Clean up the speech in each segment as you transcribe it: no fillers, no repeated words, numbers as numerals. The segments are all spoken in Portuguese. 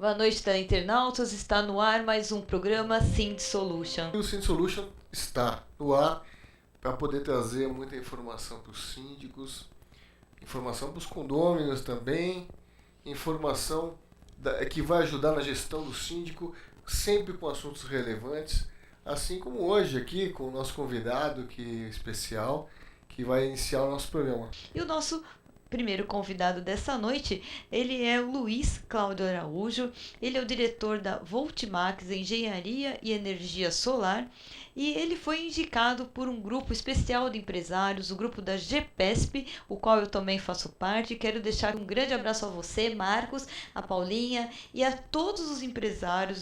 Boa noite, internautas. Está no ar mais um programa Sind Solution. O Sind Solution está no ar para poder trazer muita informação para os síndicos, informação para os condôminos também, informação que vai ajudar na gestão do síndico, sempre com assuntos relevantes, assim como hoje aqui com o nosso convidado especial, que vai iniciar o nosso programa. E o nosso primeiro convidado dessa noite, ele é o Luiz Cláudio Araújo, ele é o diretor da Voltimax Engenharia e Energia Solar, e ele foi indicado por um grupo especial de empresários, o grupo da GPESP, o qual eu também faço parte. Quero deixar um grande abraço a você, Marcos, a Paulinha e a todos os empresários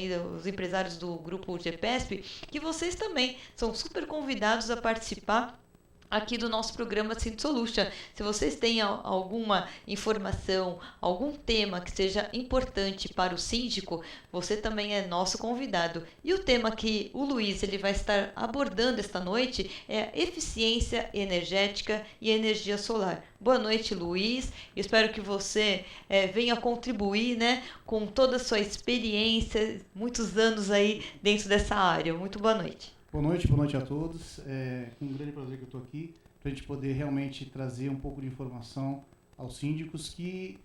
do grupo GPESP, que vocês também são super convidados a participar aqui do nosso programa Sind Solution. Se vocês têm alguma informação, algum tema que seja importante para o síndico, você também é nosso convidado. E o tema que o Luiz ele vai estar abordando esta noite é a eficiência energética e energia solar. Boa noite, Luiz. Espero que você venha contribuir, né, com toda a sua experiência, muitos anos aí dentro dessa área. Muito boa noite. Boa noite a todos. É com um grande prazer que eu estou aqui para a gente poder realmente trazer um pouco de informação aos síndicos que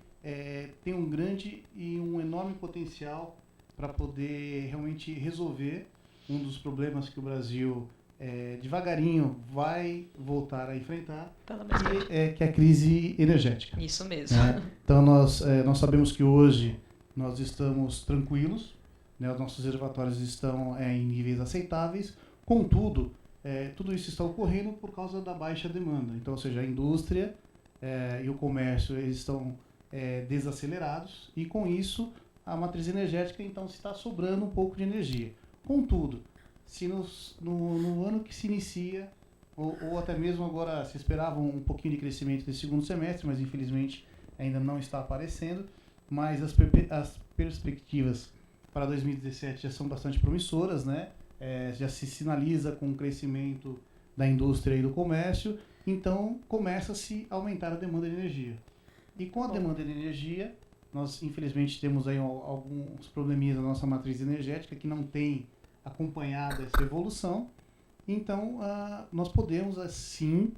tem um grande e um enorme potencial para poder realmente resolver um dos problemas que o Brasil devagarinho vai voltar a enfrentar, que é a crise energética. Isso mesmo. Então nós sabemos que hoje nós estamos tranquilos, né, os nossos reservatórios estão em níveis aceitáveis. Contudo, tudo isso está ocorrendo por causa da baixa demanda. Então, ou seja, a indústria e o comércio eles estão desacelerados e, com isso, a matriz energética então está sobrando um pouco de energia. Contudo, se no ano que se inicia, ou até mesmo agora se esperava um pouquinho de crescimento desse segundo semestre, mas infelizmente ainda não está aparecendo, mas as perspectivas para 2017 já são bastante promissoras, né? Já se sinaliza com o crescimento da indústria e do comércio, então começa-se a aumentar a demanda de energia. E com a demanda de energia, nós infelizmente temos aí alguns probleminhas na nossa matriz energética que não tem acompanhado essa evolução, então nós podemos assim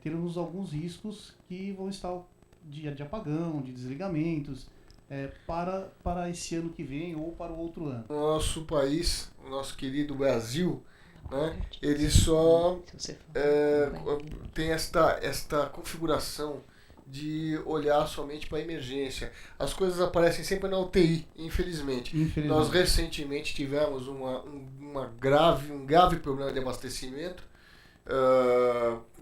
termos alguns riscos que vão estar de apagão, de desligamentos, para esse ano que vem ou para o outro ano. O nosso país, o nosso querido Brasil, né, ele só tem esta configuração de olhar somente para a emergência. As coisas aparecem sempre na UTI, infelizmente. Nós recentemente tivemos um grave problema de abastecimento.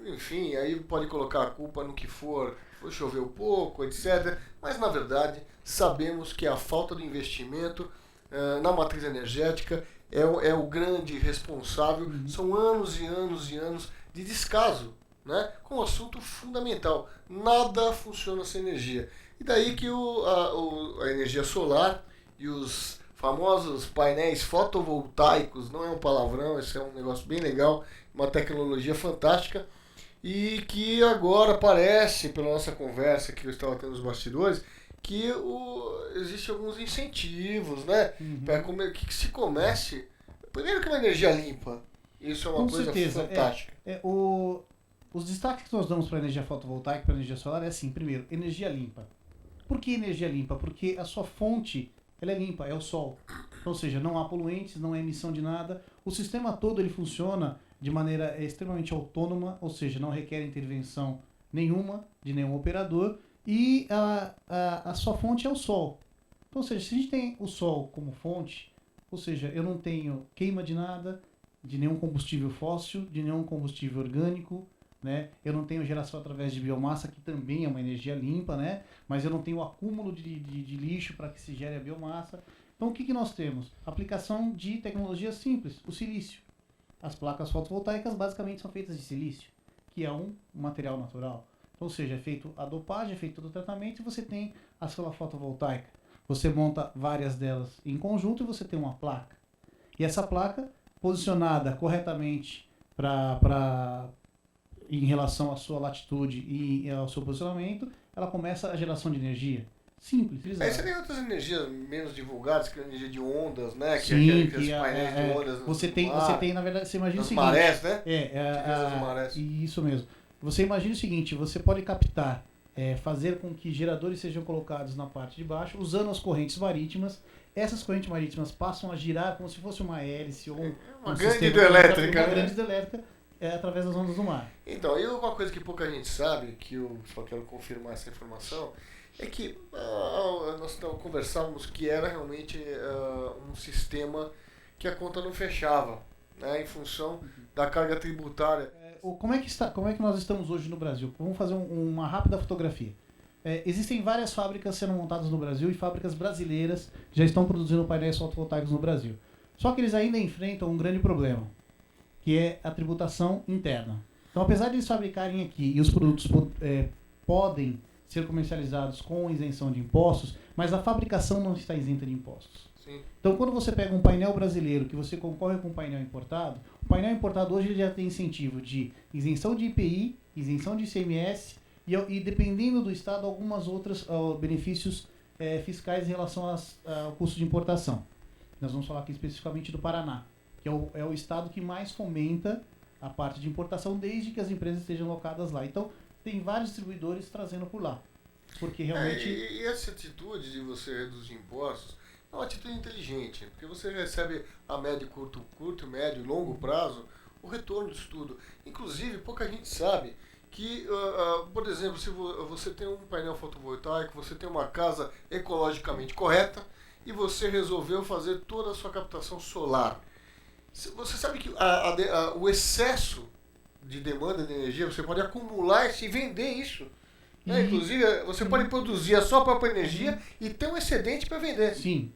Enfim, aí pode colocar a culpa no que for, choveu pouco, etc. Mas, na verdade, sabemos que a falta de investimento na matriz energética é o grande responsável. Uhum. São anos e anos e anos de descaso, né, com um assunto fundamental. Nada funciona sem energia. E daí que a energia solar e os famosos painéis fotovoltaicos, não é um palavrão, esse é um negócio bem legal, uma tecnologia fantástica, e que agora parece, pela nossa conversa que eu estava tendo nos bastidores, que existem alguns incentivos, né? Uhum. Para que se comece, primeiro que uma energia limpa, isso é uma coisa fantástica. Os destaques que nós damos para a energia fotovoltaica e para a energia solar é assim: primeiro, energia limpa. Por que energia limpa? Porque a sua fonte ela é limpa, é o sol. Então, ou seja, não há poluentes, não há emissão de nada. O sistema todo ele funciona de maneira extremamente autônoma, ou seja, não requer intervenção nenhuma de nenhum operador, e a sua fonte é o sol. Então, ou seja, se a gente tem o sol como fonte, ou seja, eu não tenho queima de nada, de nenhum combustível fóssil, de nenhum combustível orgânico, né? Eu não tenho geração através de biomassa, que também é uma energia limpa, né? Mas eu não tenho acúmulo de lixo para que se gere a biomassa. Então, o que nós temos? Aplicação de tecnologia simples, o silício. As placas fotovoltaicas basicamente são feitas de silício, que é um material natural. Então, ou seja, é feito a dopagem, é feito todo o tratamento e você tem a célula fotovoltaica. Você monta várias delas em conjunto e você tem uma placa. E essa placa, posicionada corretamente em relação à sua latitude e ao seu posicionamento, ela começa a geração de energia. Simples. Aí você tem outras energias menos divulgadas, que é a energia de ondas, né? Que Sim, é aqueles painéis de ondas. você tem, na verdade, você imagina o das seguinte... marés, né? Das marés. Isso mesmo. Você imagina o seguinte, você pode captar, fazer com que geradores sejam colocados na parte de baixo, usando as correntes marítimas. Essas correntes marítimas passam a girar como se fosse uma hélice ou uma grande hidrelétrica. Uma grande hidrelétrica através das ondas do mar. Então, e uma coisa que pouca gente sabe, que eu só quero confirmar essa informação, é que nós conversávamos que era realmente um sistema que a conta não fechava, né, em função da carga tributária. Como é que nós estamos hoje no Brasil? Vamos fazer uma rápida fotografia. Existem várias fábricas sendo montadas no Brasil e fábricas brasileiras já estão produzindo painéis fotovoltaicos no Brasil. Só que eles ainda enfrentam um grande problema, que é a tributação interna. Então, apesar de eles fabricarem aqui e os produtos podem ser comercializados com isenção de impostos, mas a fabricação não está isenta de impostos. Sim. Então, quando você pega um painel brasileiro que você concorre com um painel importado, o painel importado hoje ele já tem incentivo de isenção de IPI, isenção de ICMS e dependendo do estado, algumas outras benefícios fiscais em relação ao custo de importação. Nós vamos falar aqui especificamente do Paraná, que é o estado que mais fomenta a parte de importação, desde que as empresas estejam locadas lá. Então, tem vários distribuidores trazendo por lá. Porque realmente... E essa atitude de você reduzir impostos é uma atitude inteligente, porque você recebe a médio, curto, médio e longo prazo o retorno disso tudo. Inclusive, pouca gente sabe que, por exemplo, se você tem um painel fotovoltaico, você tem uma casa ecologicamente correta e você resolveu fazer toda a sua captação solar. Você sabe que o excesso de demanda de energia, você pode acumular isso e vender isso. Né? Inclusive, você pode produzir a sua própria energia e ter um excedente para vender. Sim,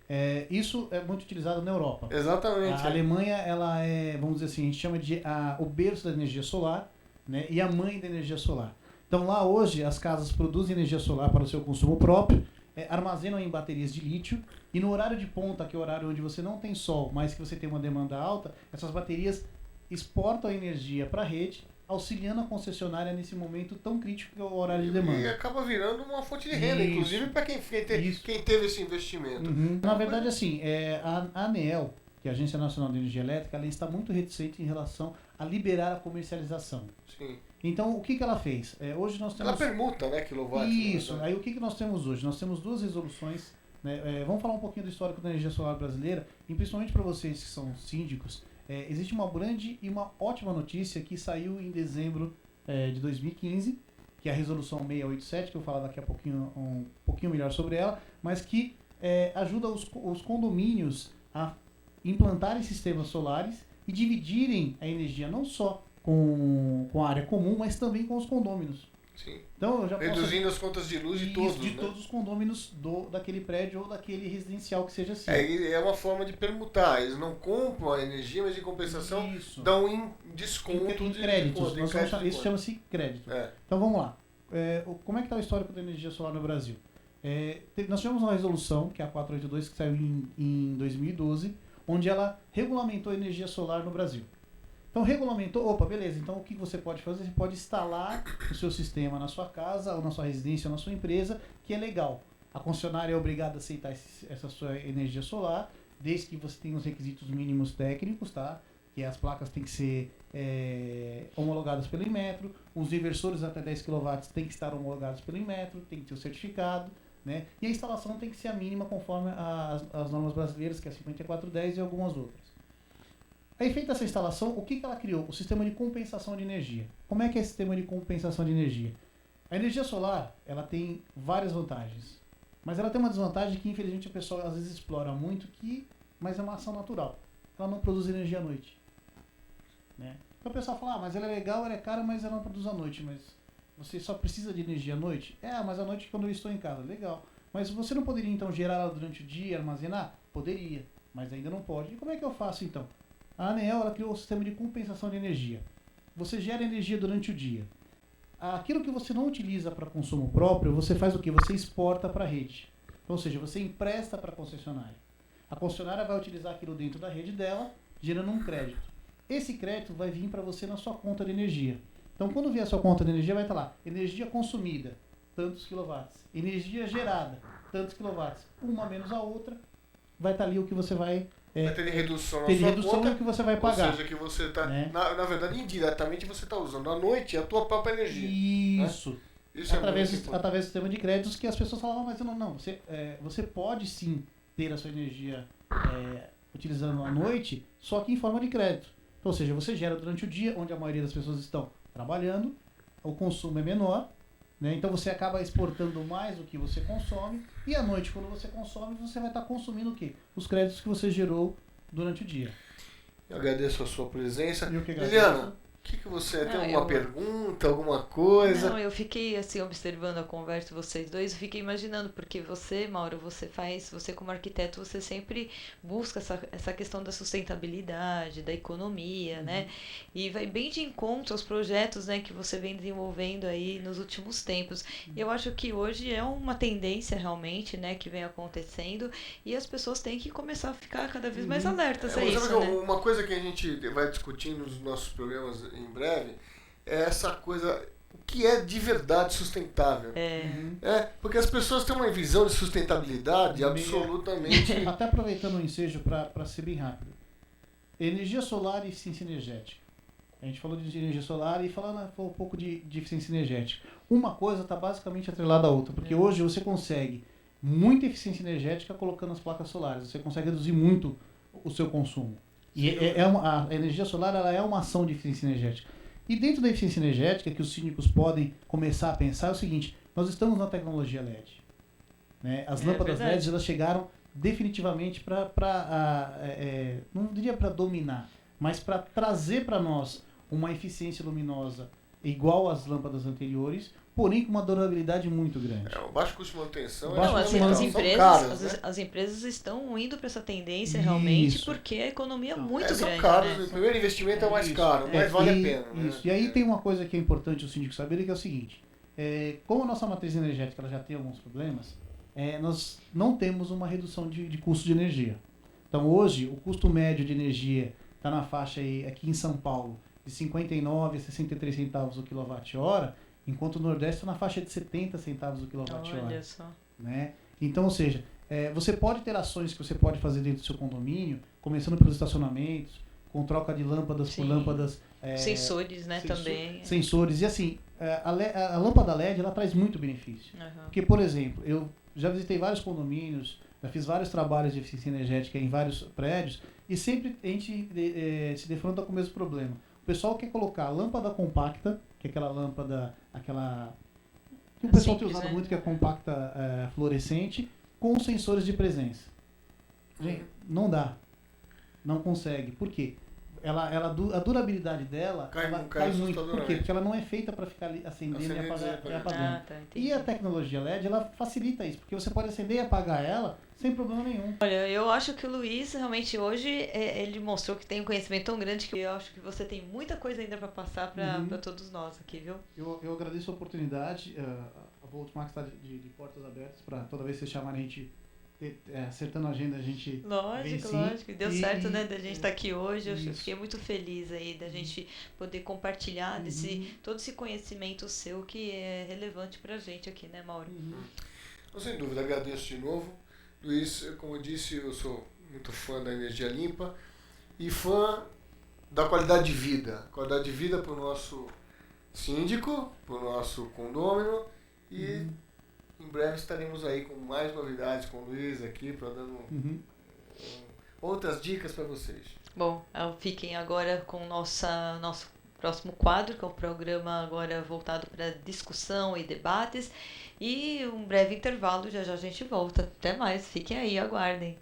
isso é muito utilizado na Europa. Exatamente. A Alemanha, ela vamos dizer assim, a gente chama de o berço da energia solar, né, e a mãe da energia solar. Então lá hoje as casas produzem energia solar para o seu consumo próprio, armazenam em baterias de lítio e no horário de ponta, que é o horário onde você não tem sol, mas que você tem uma demanda alta, essas baterias exportam a energia para a rede, auxiliando a concessionária nesse momto tão crítico que é o horário de demanda. E acaba virando uma fonte de renda, inclusive para quem teve esse investimento. Na verdade, assim, a ANEEL, que é a Agência Nacional de Energia Elétrica, ela está muito reticente em relação a liberar a comercialização. Sim. Então, o que ela fez? Hoje nós temos... Ela permuta, né, quilowatts. Isso. Aí o que nós temos hoje? Nós temos duas resoluções, né? Vamos falar um pouquinho do histórico da energia solar brasileira, e principalmente para vocês que são síndicos. Existe uma grande e uma ótima notícia que saiu em dezembro de 2015, que é a resolução 687, que eu vou falar daqui a pouquinho um pouquinho melhor sobre ela, mas que ajuda os condomínios a implantarem sistemas solares e dividirem a energia não só com a área comum, mas também com os condôminos. Sim. Então, reduzindo as contas de luz de todos, de todos os condôminos daquele prédio ou daquele residencial que seja assim. É uma forma de permutar. Eles não compram a energia, mas de compensação dão em desconto em créditos. Isso chama-se crédito. Então vamos lá. Como é que está o histórico da energia solar no Brasil? Nós tivemos uma resolução, que é a 482, que saiu em 2012, onde ela regulamentou a energia solar no Brasil. Então regulamentou, beleza, então o que você pode fazer? Você pode instalar o seu sistema na sua casa, ou na sua residência, ou na sua empresa, que é legal. A concessionária é obrigada a aceitar essa sua energia solar, desde que você tenha os requisitos mínimos técnicos, tá? Que as placas têm que ser homologadas pelo Inmetro, os inversores até 10 kW têm que estar homologados pelo Inmetro, tem que ter o certificado, né? E a instalação tem que ser a mínima conforme as normas brasileiras, que é a 5410 e algumas outras. Aí, feita essa instalação, o que ela criou? O sistema de compensação de energia. Como é que é esse sistema de compensação de energia? A energia solar, ela tem várias vantagens. Mas ela tem uma desvantagem que, infelizmente, a pessoa às vezes explora muito, mas é uma ação natural. Ela não produz energia à noite. Né? Então o pessoal fala, mas ela é legal, ela é cara, mas ela não produz à noite. Mas você só precisa de energia à noite? Mas à noite quando eu estou em casa. Legal. Mas você não poderia, então, gerar ela durante o dia, armazenar? Poderia, mas ainda não pode. E como é que eu faço, então? A ANEEL, ela criou o sistema de compensação de energia. Você gera energia durante o dia. Aquilo que você não utiliza para consumo próprio, você faz o quê? Você exporta para a rede. Então, ou seja, você empresta para a concessionária. A concessionária vai utilizar aquilo dentro da rede dela, gerando um crédito. Esse crédito vai vir para você na sua conta de energia. Então, quando vier a sua conta de energia, vai estar lá, energia consumida, tantos quilowatts. Energia gerada, tantos quilowatts. Uma menos a outra, vai estar ali o que você vai... vai ter redução na ter sua redução conta, no que você vai pagar. ou seja, que você está, né? na verdade, indiretamente você está usando à noite a tua própria energia. Isso. Né? Isso através é muito importante. do sistema de créditos que as pessoas falavam, mas não, você pode sim ter a sua energia utilizando à noite, só que em forma de crédito. Então, ou seja, você gera durante o dia, onde a maioria das pessoas estão trabalhando, o consumo é menor, né? Então você acaba exportando mais do que você consome, e à noite, quando você consome, você vai estar consumindo o quê? Os créditos que você gerou durante o dia. Eu agradeço a sua presença. Eu que agradeço. Liliana, o que você tem alguma pergunta, alguma coisa? Não, eu fiquei assim observando a conversa de vocês dois, eu fiquei imaginando, porque você, Mauro, você como arquiteto, você sempre busca essa questão da sustentabilidade, da economia, né? E vai bem de encontro aos projetos, né, que você vem desenvolvendo aí nos últimos tempos. Eu acho que hoje é uma tendência realmente, né, que vem acontecendo, e as pessoas têm que começar a ficar cada vez mais alertas a isso, né? Uma coisa que a gente vai discutir nos nossos programas em breve é essa coisa, o que é de verdade sustentável. Porque as pessoas têm uma visão de sustentabilidade absolutamente... Até aproveitando o ensejo para ser bem rápido. Energia solar e eficiência energética. A gente falou de energia solar e falando um pouco de eficiência energética. Uma coisa está basicamente atrelada à outra, porque hoje você consegue muita eficiência energética colocando as placas solares. Você consegue reduzir muito o seu consumo. E a energia solar ela é uma ação de eficiência energética. E dentro da eficiência energética, que os síndicos podem começar a pensar, é o seguinte: nós estamos na tecnologia LED. Né? As lâmpadas LED elas chegaram definitivamente para, não diria para dominar, mas para trazer para nós uma eficiência luminosa igual às lâmpadas anteriores, porém com uma durabilidade muito grande. O baixo custo de manutenção as empresas estão indo para essa tendência realmente, porque a economia é muito grande. Caros, né? O primeiro investimento é mais caro, mas vale a pena. Isso. Né? E aí tem uma coisa que é importante o síndico saber, que é o seguinte: como a nossa matriz energética ela já tem alguns problemas, nós não temos uma redução de custo de energia. Então hoje o custo médio de energia está na faixa aí, aqui em São Paulo, de 59 a 63 centavos o quilowatt-hora, enquanto o Nordeste está na faixa de 70 centavos o quilowatt-hora. Olha só. Né? Então, ou seja, você pode ter ações que você pode fazer dentro do seu condomínio, começando pelos estacionamentos, com troca de lâmpadas por lâmpadas... sensores, né, também. Sensores. E assim, a lâmpada LED, ela traz muito benefício. Porque, por exemplo, eu já visitei vários condomínios, já fiz vários trabalhos de eficiência energética em vários prédios, e sempre a gente se defronta com o mesmo problema. O pessoal quer colocar a lâmpada compacta, que é aquela lâmpada, que o pessoal tem usado muito, que é compacta fluorescente, com sensores de presença. Gente, não dá. Não consegue. Por quê? A durabilidade dela cai muito. Por quê? Porque ela não é feita para ficar acendendo e apagando. E a tecnologia LED, ela facilita isso, porque você pode acender e apagar ela sem problema nenhum. Olha, eu acho que o Luiz realmente hoje ele mostrou que tem um conhecimento tão grande que eu acho que você tem muita coisa ainda para passar para todos nós aqui, viu? Eu agradeço a oportunidade. A Voltmax está de portas abertas para toda vez que vocês chamarem a gente, acertando a agenda, a gente Lógico. Deu certo, né, da gente estar aqui hoje. Eu fiquei muito feliz aí da gente poder compartilhar todo esse conhecimento seu que é relevante pra gente aqui, né, Mauro? Então, sem dúvida, agradeço de novo. Luiz, como eu disse, eu sou muito fã da energia limpa e fã da qualidade de vida. Qualidade de vida para o nosso síndico, para o nosso condômino e... Em breve estaremos aí com mais novidades com o Luiz aqui, para dando outras dicas para vocês. Bom, fiquem agora com nosso próximo quadro, que é o programa agora voltado para discussão e debates. E um breve intervalo, já a gente volta. Até mais, fiquem aí, aguardem.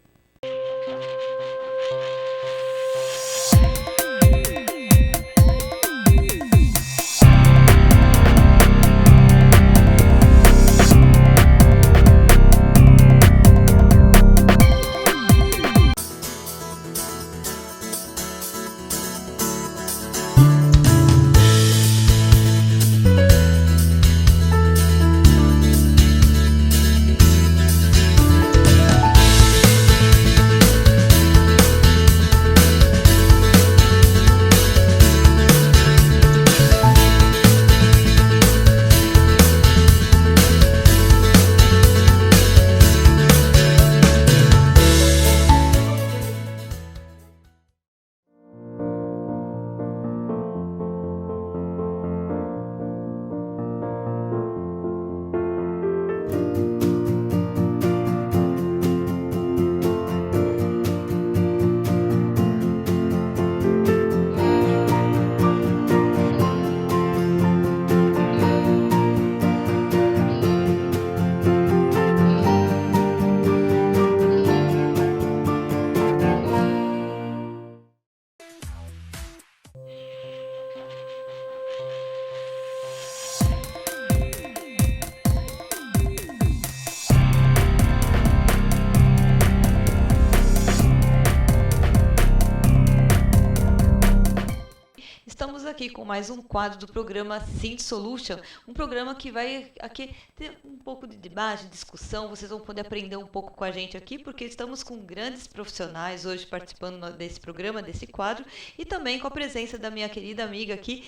estamos aqui com mais um quadro do programa Synth Solution, um programa que vai aqui ter um pouco de debate, discussão, vocês vão poder aprender um pouco com a gente aqui, porque estamos com grandes profissionais hoje participando desse programa, desse quadro, e também com a presença da minha querida amiga aqui,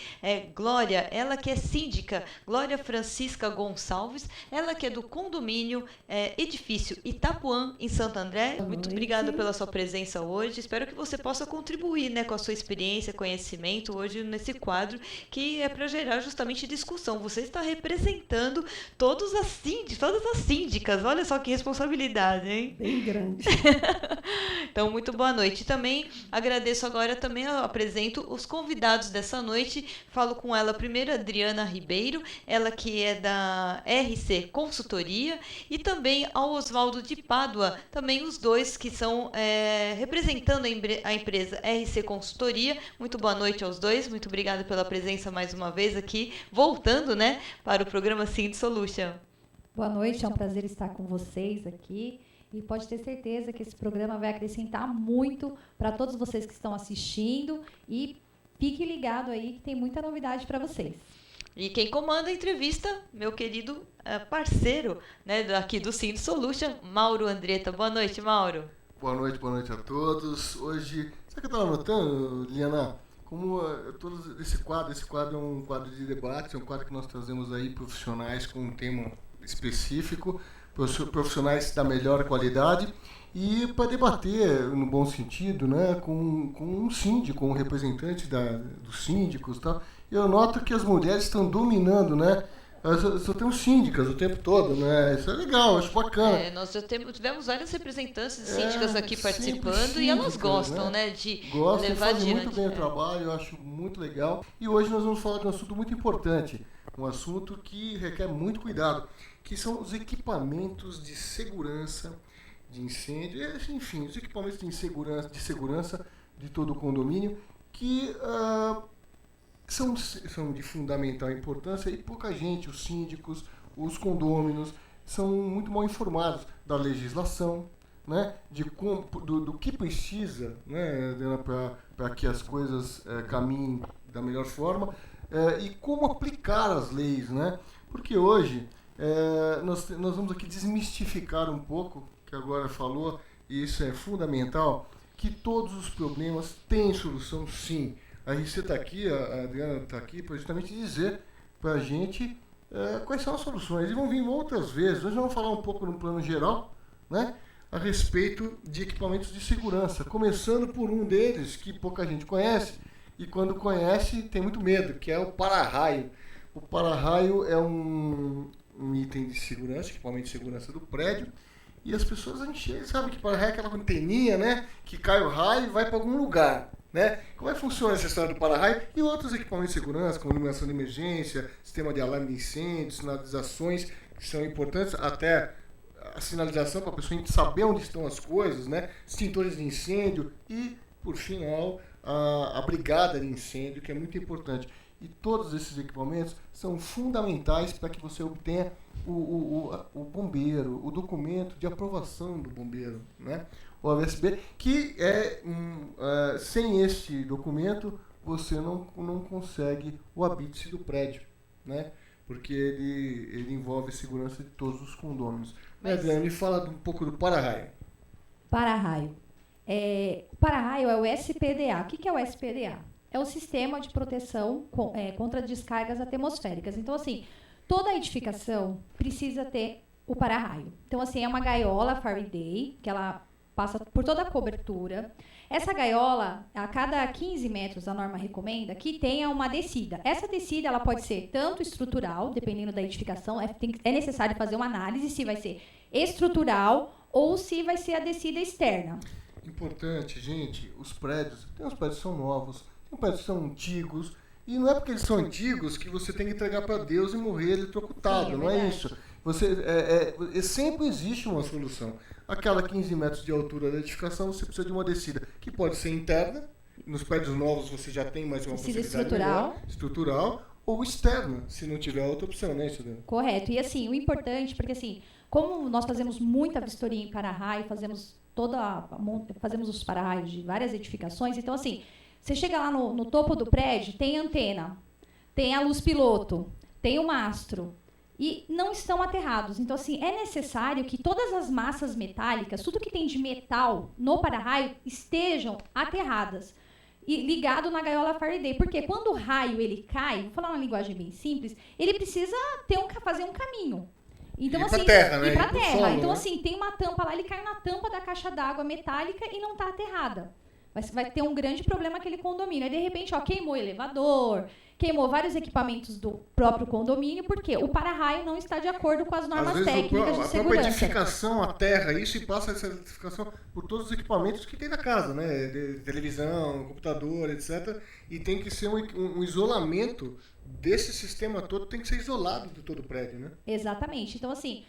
Glória, ela que é síndica, Glória Francisca Gonçalves, ela que é do condomínio Edifício Itapuã, em Santo André. Muito obrigada pela sua presença hoje, espero que você possa contribuir, né, com a sua experiência, conhecimento hoje nesse quadro que é para gerar justamente discussão. Você está representando todas as síndicas, olha só que responsabilidade, hein? Bem grande. Então, muito boa noite. Também agradeço agora, também apresento os convidados dessa noite. Falo com ela primeiro, Adriana Ribeiro, ela que é da RC Consultoria, e também ao Oswaldo de Pádua, também os dois que são representando a empresa RC Consultoria. Muito boa noite aos dois, muito obrigada pela presença mais uma vez aqui, voltando, né, para o programa Synth Solution. Boa noite, é um prazer estar com vocês aqui. E pode ter certeza que esse programa vai acrescentar muito para todos vocês que estão assistindo. E fique ligado aí que tem muita novidade para vocês. E quem comanda a entrevista, meu querido parceiro, né, aqui do Synth Solution, Mauro Andretta. Boa noite, Mauro. Boa noite a todos. Hoje, sabe o que eu estava notando, Liana? Como esse quadro é um quadro de debate, é um quadro que nós trazemos aí profissionais com um tema específico, profissionais da melhor qualidade, e para debater no bom sentido, né, com um síndico, com um representante dos síndicos e tal. Eu noto que as mulheres estão dominando, né? Só temos síndicas o tempo todo, né? Isso é legal, acho bacana. Nós já tivemos várias representantes de síndicas aqui participando, e elas gostam, né, de levar fazem adiante. Muito bem o trabalho, eu acho muito legal. E hoje nós vamos falar de um assunto muito importante, um assunto que requer muito cuidado, que são os equipamentos de segurança de incêndio, enfim, os equipamentos de segurança de todo o condomínio, que são de fundamental importância, e pouca gente, os síndicos, os condôminos, são muito mal informados da legislação, né, do que precisa, né, para que as coisas caminhem da melhor forma, e como aplicar as leis, né? Porque hoje nós vamos aqui desmistificar um pouco, que agora falou, e isso é fundamental, que todos os problemas têm solução, sim. A RC está aqui, a Adriana está aqui para justamente dizer para a gente quais são as soluções. E vão vir outras vezes. Hoje vamos falar um pouco no plano geral, né, a respeito de equipamentos de segurança, começando por um deles que pouca gente conhece, e quando conhece tem muito medo, que é o para-raio. O para-raio é um item de segurança, equipamento de segurança do prédio, e as pessoas sabem que para-raio é aquela anteninha, né, que cai o raio e vai para algum lugar. Né? Como é que funciona essa história do para-raio e outros equipamentos de segurança, como iluminação de emergência, sistema de alarme de incêndio, sinalizações que são importantes, até a sinalização para a pessoa saber onde estão as coisas, né? Extintores de incêndio e, por fim, a brigada de incêndio, que é muito importante. E todos esses equipamentos são fundamentais para que você obtenha o bombeiro, o documento de aprovação do bombeiro, né? O AVSB, que sem este documento você não consegue o habite do prédio, né? Porque ele envolve a segurança de todos os condôminos. Adriana, me fala um pouco do para-raio. Para-raio. O para-raio é o SPDA. O que é o SPDA? É o Sistema de Proteção contra Descargas Atmosféricas. Então, assim, toda edificação precisa ter o para-raio. Então, assim, é uma gaiola Faraday, que ela passa por toda a cobertura. Essa gaiola, a cada 15 metros, a norma recomenda que tenha uma descida. Essa descida ela pode ser tanto estrutural, dependendo da edificação, é necessário fazer uma análise se vai ser estrutural ou se vai ser a descida externa. Importante, gente, os prédios que são novos, tem prédios que são antigos, e não é porque eles são antigos que você tem que entregar para Deus e morrer eletrocutado, Sim, não é isso. Sempre existe uma solução. Aquela 15 metros de altura da edificação, você precisa de uma descida, que pode ser interna, nos prédios novos você já tem mais uma descida possibilidade estrutural, ou externa, se não tiver outra opção, né, Estudante? Correto. E assim, o importante, porque assim, como nós fazemos muita vistoria em para-raio, fazemos os para-raios de várias edificações, então assim, Você chega lá no topo do prédio, tem antena, tem a luz piloto, tem o mastro, e não estão aterrados. Então, assim, é necessário que todas as massas metálicas, tudo que tem de metal no para-raio, estejam aterradas e ligado na gaiola Faraday. Porque quando o raio ele cai, vou falar uma linguagem bem simples, ele precisa fazer um caminho. Então, ir assim, pra terra, né? ir pra Ir pro terra. solo, Então, né? assim, tem uma tampa lá, ele cai na tampa da caixa d'água metálica e não está aterrada. Vai ter um grande problema aquele condomínio. Aí, de repente, queimou o elevador, queimou vários equipamentos do próprio condomínio, porque o para-raio não está de acordo com as normas técnicas de a própria segurança. edificação aterra isso e passa essa edificação por todos os equipamentos que tem na casa, né? De televisão, computador, etc. E tem que ser um isolamento desse sistema todo, tem que ser isolado de todo o prédio, né? Exatamente. Então, assim,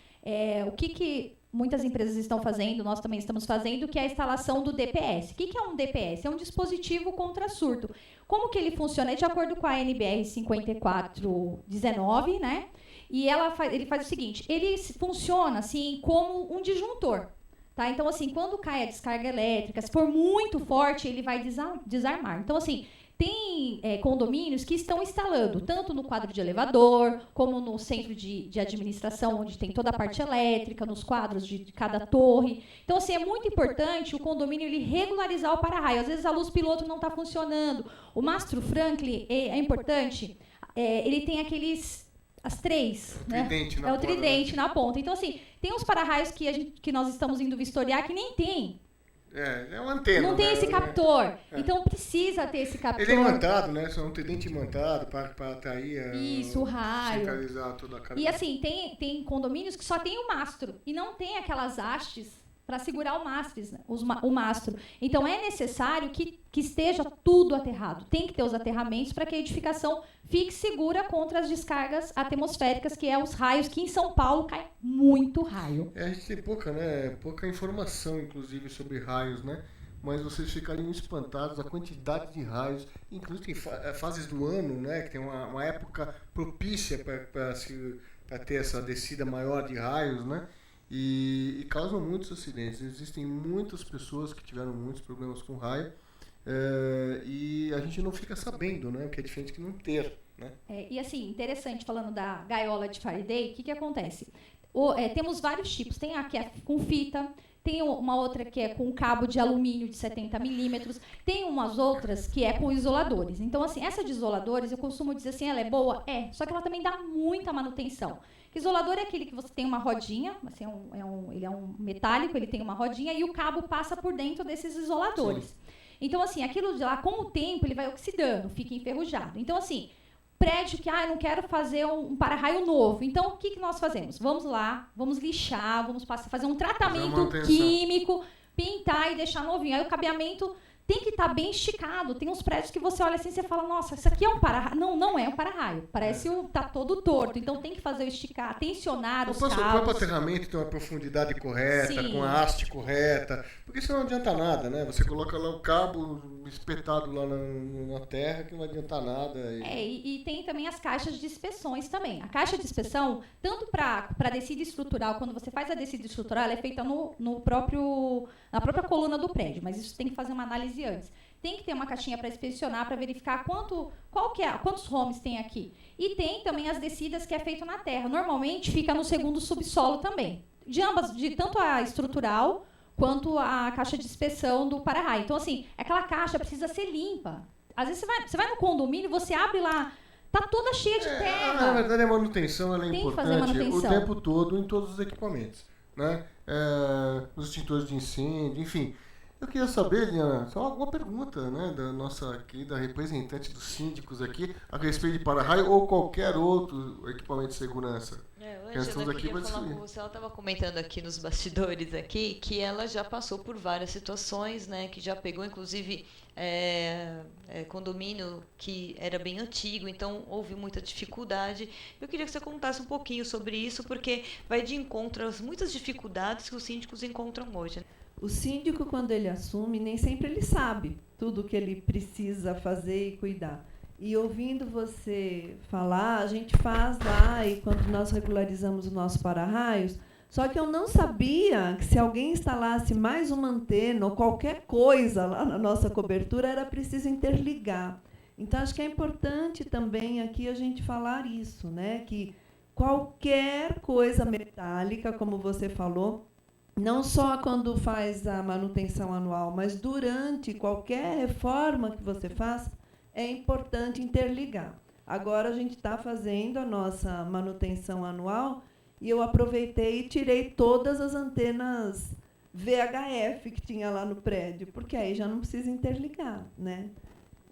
o que muitas empresas estão fazendo, nós também estamos fazendo, que é a instalação do DPS. O que é um DPS? É um dispositivo contra surto. Como que ele funciona? É de acordo com a NBR 5419, né? E ele faz o seguinte, ele funciona assim como um disjuntor. Tá? Então, assim, quando cai a descarga elétrica, se for muito forte, ele vai desarmar. Então, assim, tem condomínios que estão instalando, tanto no quadro de elevador, como no centro de administração, onde tem toda a parte elétrica, nos quadros de cada torre. Então, assim, é muito importante o condomínio ele regularizar o para-raio. Às vezes a luz piloto não está funcionando. O mastro Franklin é importante. Ele tem as três, né? Tridente na o ponta, tridente né? na ponta. Então, assim, tem uns para-raios que nós estamos indo vistoriar que nem tem. É uma antena. Não tem né? esse captor. Então precisa ter esse captor. Ele é imantado, né? São um tridente imantado para atrair Isso, o raio. centralizar toda a carga. E assim, tem condomínios que só tem o mastro e não tem aquelas hastes para segurar o mastro. Então é necessário que esteja tudo aterrado. Tem que ter os aterramentos para que a edificação fique segura contra as descargas atmosféricas, que é os raios, que em São Paulo cai muito raio. A gente tem pouca informação, inclusive, sobre raios, né? Mas vocês ficariam espantados a quantidade de raios, inclusive tem fases do ano, né? Que tem uma época propícia para ter essa descida maior de raios, né? E causam muitos acidentes. Existem muitas pessoas que tiveram muitos problemas com raio e a gente não fica sabendo, né? O que é diferente que não ter, né? E assim, interessante, falando da gaiola de Faraday, o que acontece? Temos vários tipos. Tem a que é com fita, tem uma outra que é com cabo de alumínio de 70 milímetros, tem umas outras que é com isoladores. Então, assim, essa de isoladores, eu costumo dizer assim, ela é boa? Só que ela também dá muita manutenção. Isolador é aquele que você tem uma rodinha, assim, ele é um metálico, ele tem uma rodinha e o cabo passa por dentro desses isoladores. Sim. Então, assim, aquilo de lá, com o tempo, ele vai oxidando, fica enferrujado. Então, assim, prédio que, eu não quero fazer um para-raio novo. Então, o que nós fazemos? Vamos lá, vamos lixar, vamos fazer um tratamento químico, pintar e deixar novinho. Aí o cabeamento tem que estar bem esticado. Tem uns prédios que você olha assim e você fala, nossa, isso aqui é um para-raio. Não é um para-raio. Parece tá todo torto. Então tem que fazer o esticar, tensionar os cabos. O próprio aterramento tem uma profundidade correta, Sim. com a haste correta. Porque isso não adianta nada, né? Você coloca lá o cabo espetado lá na terra, que não vai adiantar nada. E tem também as caixas de inspeções também. A caixa de inspeção, tanto para descida estrutural, quando você faz a descida estrutural, ela é feita na própria coluna do prédio. Mas isso tem que fazer uma análise antes. Tem que ter uma caixinha para inspecionar, para verificar quantos homes tem aqui. E tem também as descidas que é feito na terra. Normalmente fica no segundo subsolo também. De tanto a estrutural quanto a caixa de inspeção do para-raio. Então, assim, aquela caixa precisa ser limpa. Às vezes você vai no condomínio, você abre lá, tá toda cheia de terra. Na verdade, a manutenção ela é importante o tempo todo em todos os equipamentos, né? Nos extintores de incêndio, enfim. Eu queria saber, Liana, só alguma pergunta, né, da nossa querida representante dos síndicos aqui, a respeito de para-raio ou qualquer outro equipamento de segurança. Ângela, eu queria falar com você, ela estava comentando aqui nos bastidores aqui, que ela já passou por várias situações, né, que já pegou, inclusive, condomínio que era bem antigo, então houve muita dificuldade. Eu queria que você contasse um pouquinho sobre isso, porque vai de encontro às muitas dificuldades que os síndicos encontram hoje, né? O síndico, quando ele assume, nem sempre ele sabe tudo o que ele precisa fazer e cuidar. E ouvindo você falar, a gente faz lá, e quando nós regularizamos o nosso para-raios, Só que eu não sabia que se alguém instalasse mais uma antena ou qualquer coisa lá na nossa cobertura, era preciso interligar. Então, acho que é importante também aqui a gente falar isso, né? Que qualquer coisa metálica, como você falou, não só quando faz a manutenção anual, mas durante qualquer reforma que você faça, é importante interligar. Agora, a gente está fazendo a nossa manutenção anual e eu aproveitei e tirei todas as antenas VHF que tinha lá no prédio, porque aí já não precisa interligar, né?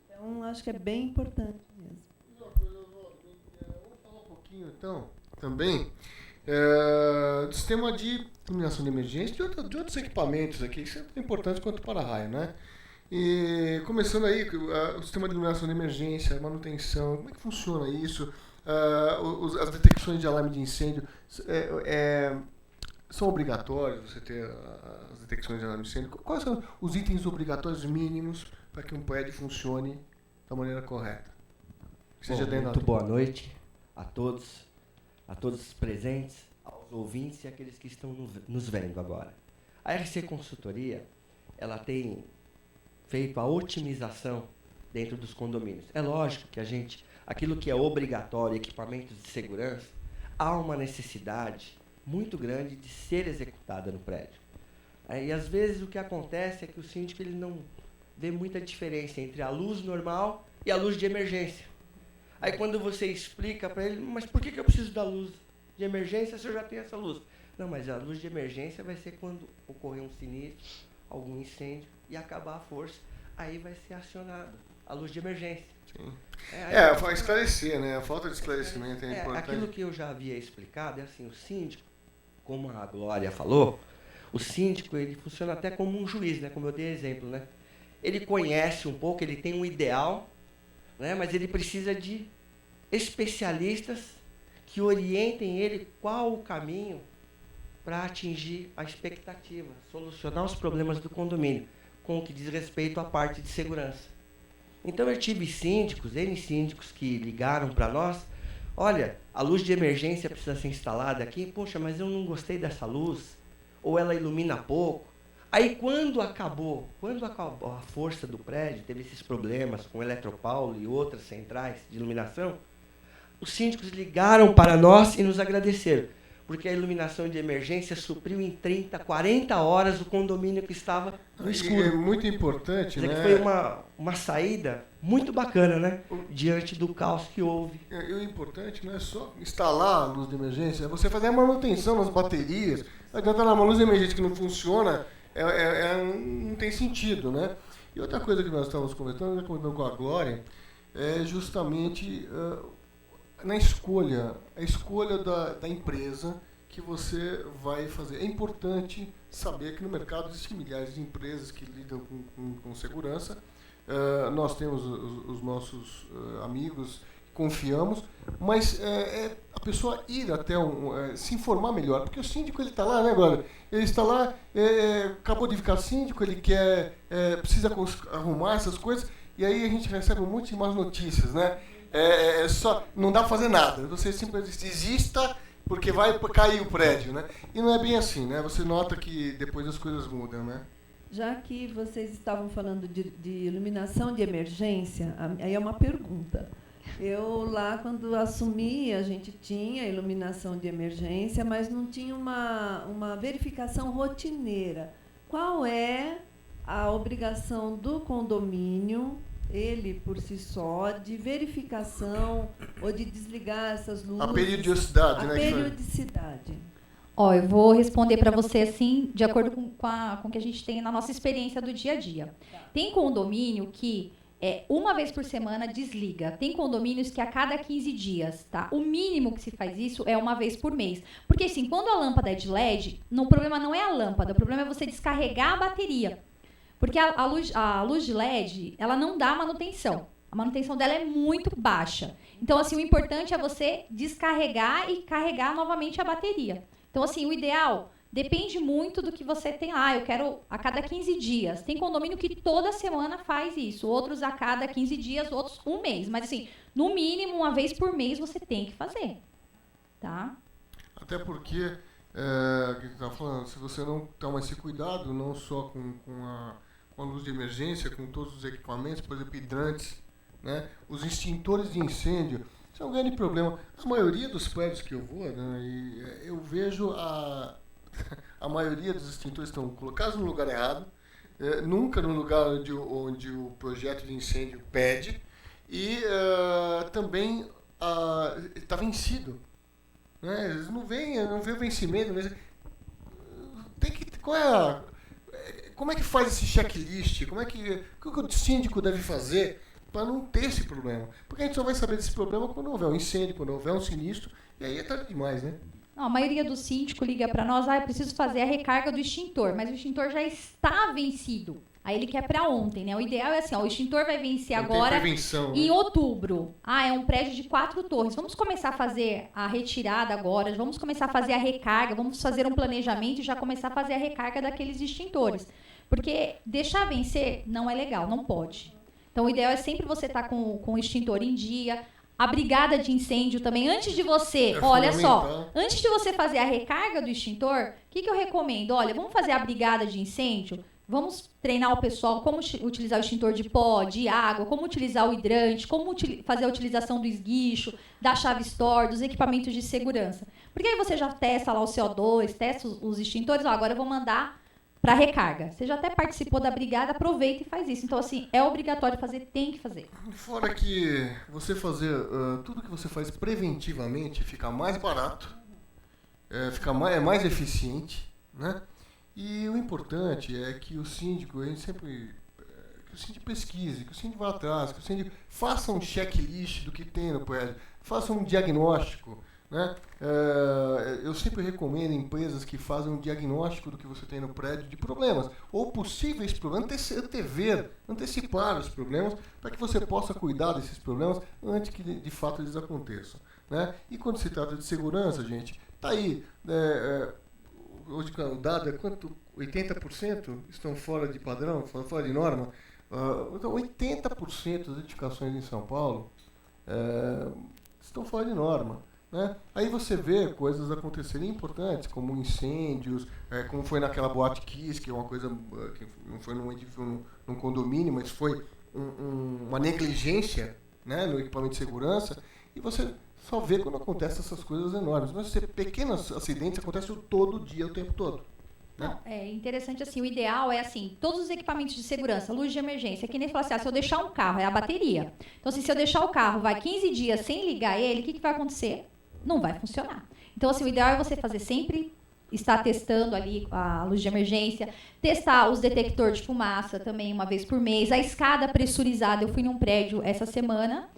Então, acho que é bem importante mesmo. Vamos falar um pouquinho, então, também, do sistema de iluminação de emergência, de outros equipamentos aqui, que são tão importantes quanto o para-raio, né? E começando aí, o sistema de iluminação de emergência, manutenção, como é que funciona isso? As detecções de alarme de incêndio são obrigatórios você ter as detecções de alarme de incêndio? Quais são os itens obrigatórios mínimos para que um prédio funcione da maneira correta? Muito boa noite a todos os presentes, aos ouvintes e aqueles que estão nos vendo agora. A RC Consultoria, ela tem feito a otimização dentro dos condomínios. É lógico que aquilo que é obrigatório, equipamentos de segurança, há uma necessidade muito grande de ser executada no prédio. E às vezes o que acontece é que o síndico ele não vê muita diferença entre a luz normal e a luz de emergência. Aí quando você explica para ele, mas por que eu preciso da luz de emergência se eu já tenho essa luz? Não, mas a luz de emergência vai ser quando ocorrer um sinistro, algum incêndio e acabar a força. Aí vai ser acionada a luz de emergência. Sim. Esclarecer, né? A falta de esclarecimento é importante. Aquilo que eu já havia explicado é assim, o síndico, como a Glória falou, o síndico ele funciona até como um juiz, né? Como eu dei exemplo, né? Ele conhece um pouco, ele tem um ideal, né? Mas ele precisa de especialistas que orientem ele qual o caminho para atingir a expectativa, solucionar os problemas do condomínio, com o que diz respeito à parte de segurança. Então eu tive N síndicos que ligaram para nós, olha, a luz de emergência precisa ser instalada aqui, poxa, mas eu não gostei dessa luz, ou ela ilumina pouco. Aí quando acabou a força do prédio, teve esses problemas com o Eletropaulo e outras centrais de iluminação, os síndicos ligaram para nós e nos agradeceram, porque a iluminação de emergência supriu em 30, 40 horas o condomínio que estava no escuro. É muito importante, né? Foi uma saída muito bacana, né? Diante do caos que houve. E o importante não é só instalar a luz de emergência, é você fazer a manutenção nas baterias. Não adianta uma luz de emergência que não funciona, não tem sentido, né? E outra coisa que nós estávamos comentando com a Glória, é justamente a escolha da empresa que você vai fazer. É importante saber que no mercado existem milhares de empresas que lidam com segurança. Nós temos os nossos amigos, confiamos, mas a pessoa ir até se informar melhor, porque o síndico ele está lá, né, Glória? Ele está lá, acabou de ficar síndico, ele precisa arrumar essas coisas, e aí a gente recebe um monte de más notícias, né? Só não dá para fazer nada. Você simplesmente desista porque vai cair o prédio, né? E não é bem assim, né? Você nota que depois as coisas mudam, né? Já que vocês estavam falando de iluminação de emergência, aí é uma pergunta. Eu lá, quando assumi, a gente tinha iluminação de emergência, mas não tinha uma verificação rotineira. Qual é a obrigação do condomínio, ele por si só, de verificação ou de desligar essas luzes? A periodicidade, né? A periodicidade. Eu vou responder para você assim, de acordo com o que a gente tem na nossa experiência do dia a dia. Tem condomínio que uma vez por semana desliga. Tem condomínios que a cada 15 dias, tá? O mínimo que se faz isso é uma vez por mês. Porque assim, quando a lâmpada é de LED, o problema não é a lâmpada, o problema é você descarregar a bateria. Porque a luz de LED, ela não dá manutenção. A manutenção dela é muito baixa. Então, assim, o importante é você descarregar e carregar novamente a bateria. Então, assim, o ideal depende muito do que você tem lá. Eu quero a cada 15 dias. Tem condomínio que toda semana faz isso. Outros a cada 15 dias, outros um mês. Mas, assim, no mínimo, uma vez por mês você tem que fazer. Tá? Até porque que você está falando, se você não toma esse cuidado, não só com a luz de emergência, com todos os equipamentos, por exemplo, hidrantes, né? Os extintores de incêndio, isso é um grande problema. A maioria dos prédios que eu vou, né, eu vejo a maioria dos extintores estão colocados no lugar errado, nunca no lugar onde o projeto de incêndio pede, e também está vencido. Né? Eles não vê o vencimento. Como é que faz esse checklist? O que o síndico deve fazer para não ter esse problema? Porque a gente só vai saber desse problema quando houver um incêndio, quando houver um sinistro, e aí é tarde demais, né? Não, a maioria do síndico liga para nós, eu preciso fazer a recarga do extintor, mas o extintor já está vencido. Aí ele quer para ontem, né? O ideal é assim, o extintor vai vencer agora em outubro. É um prédio de 4 torres. Vamos começar a fazer a retirada agora, vamos começar a fazer a recarga, vamos fazer um planejamento e já começar a fazer a recarga daqueles extintores. Porque deixar vencer não é legal, não pode. Então o ideal é sempre você estar com o extintor em dia. A brigada de incêndio também, antes de você, antes de você fazer a recarga do extintor, o que eu recomendo? Olha, vamos fazer a brigada de incêndio, vamos treinar o pessoal como utilizar o extintor de pó, de água, como utilizar o hidrante, como fazer a utilização do esguicho, da chave store, dos equipamentos de segurança. Porque aí você já testa lá o CO2, testa os extintores, agora eu vou mandar para recarga. Você já até participou da brigada, aproveita e faz isso. Então, assim, é obrigatório fazer, tem que fazer. Fora que você fazer tudo que você faz preventivamente fica mais barato, é mais eficiente, né? E o importante é que o síndico, a gente sempre... que o síndico pesquise, que o síndico vá atrás, que o síndico faça um checklist do que tem no prédio, faça um diagnóstico, né? Eu sempre recomendo empresas que fazem um diagnóstico do que você tem no prédio de problemas, ou possíveis problemas, antecipar os problemas, para que você possa cuidar desses problemas antes que de fato eles aconteçam. Né? E quando se trata de segurança, gente, está aí, hoje o dado é quanto? 80% estão fora de padrão, fora de norma. Então 80% das edificações em São Paulo estão fora de norma. Né? Aí você vê coisas acontecerem importantes, como incêndios, como foi naquela Boate Kiss, que é uma coisa que não foi num condomínio, mas foi uma negligência, né, no equipamento de segurança, e você só vê quando acontecem essas coisas enormes. Mas pequenos acidentes acontecem todo dia, o tempo todo. Né? Não, é interessante assim, o ideal é assim, todos os equipamentos de segurança, luz de emergência, que nem falar assim, se eu deixar um carro, é a bateria. Então, assim, se eu deixar o carro, vai 15 dias sem ligar ele, o que vai acontecer? Não vai funcionar. Então, assim, o ideal é você fazer sempre, estar testando ali a luz de emergência, testar os detectores de fumaça também uma vez por mês, a escada pressurizada. Eu fui num prédio essa semana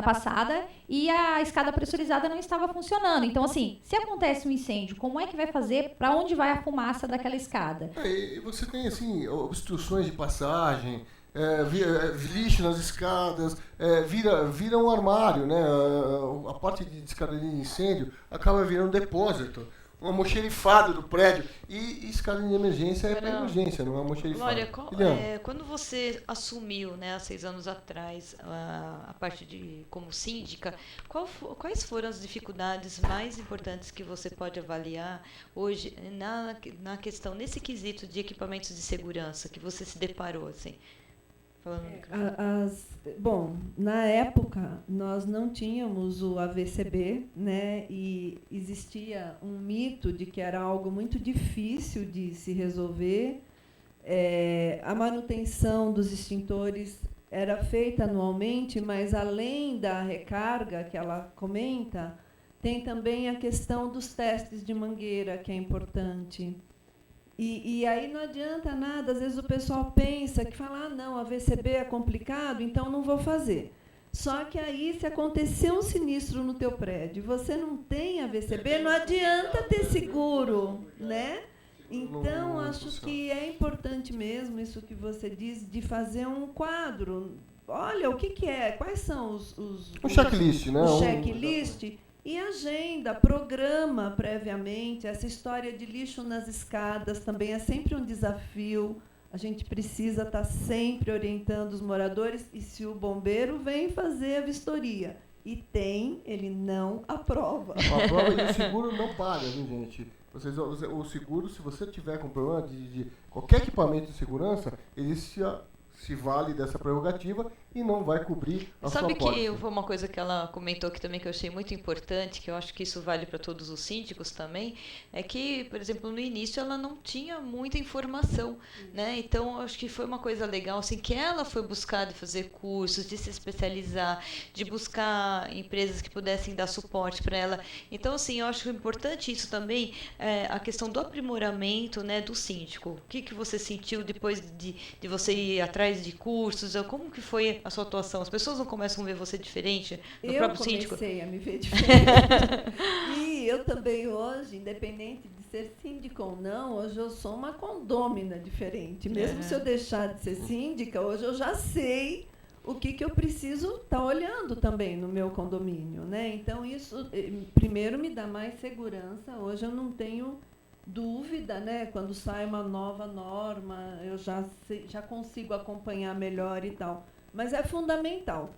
passada, e a escada pressurizada não estava funcionando. Então, assim, se acontece um incêndio, como é que vai fazer? Para onde vai a fumaça daquela escada? E você tem, assim, obstruções de passagem, lixo nas escadas, vira um armário, né? A parte de escada de incêndio acaba virando um depósito, um almoxerifado do prédio, e escada de emergência é para emergência, não é almoxerifado. Glória, quando você assumiu, né, há 6 anos atrás, a parte como síndica, quais foram as dificuldades mais importantes que você pode avaliar hoje na questão, nesse quesito de equipamentos de segurança que você se deparou, assim? Bom, na época nós não tínhamos o AVCB, né, e existia um mito de que era algo muito difícil de se resolver. A manutenção dos extintores era feita anualmente, mas além da recarga que ela comenta, tem também a questão dos testes de mangueira, que é importante. E aí não adianta nada, às vezes o pessoal pensa que fala, não, a VCB é complicado, então não vou fazer. Só que aí, se acontecer um sinistro no teu prédio e você não tem a VCB, não adianta ter seguro, né? Então, acho que é importante mesmo isso que você diz, de fazer um quadro. Olha, o que é? Quais são um checklist, né? O checklist. E agenda, programa previamente. Essa história de lixo nas escadas também é sempre um desafio. A gente precisa estar sempre orientando os moradores. E se o bombeiro vem fazer a vistoria e ele não aprova. Aprova e o seguro não paga, viu, gente? O seguro, se você tiver com problema de qualquer equipamento de segurança, ele se vale dessa prerrogativa e não vai cobrir a sua Sabe pólice. que foi uma coisa que ela comentou aqui também que eu achei muito importante, que eu acho que isso vale para todos os síndicos também, é que, por exemplo, no início ela não tinha muita informação, né? Então, eu acho que foi uma coisa legal, assim, que ela foi buscar de fazer cursos, de se especializar, de buscar empresas que pudessem dar suporte para ela. Então, assim, eu acho importante isso também, a questão do aprimoramento, né, do síndico. O que você sentiu depois de você ir atrás de cursos? Como que foi a sua atuação? As pessoas não começam a ver você diferente do próprio síndico? Eu comecei a me ver diferente. E eu também hoje, independente de ser síndico ou não, hoje eu sou uma condômina diferente. Mesmo se eu deixar de ser síndica, hoje eu já sei o que eu preciso estar olhando também no meu condomínio, né? Então, isso, primeiro, me dá mais segurança. Hoje eu não tenho dúvida, né? Quando sai uma nova norma, eu já consigo acompanhar melhor e tal. Mas é fundamental,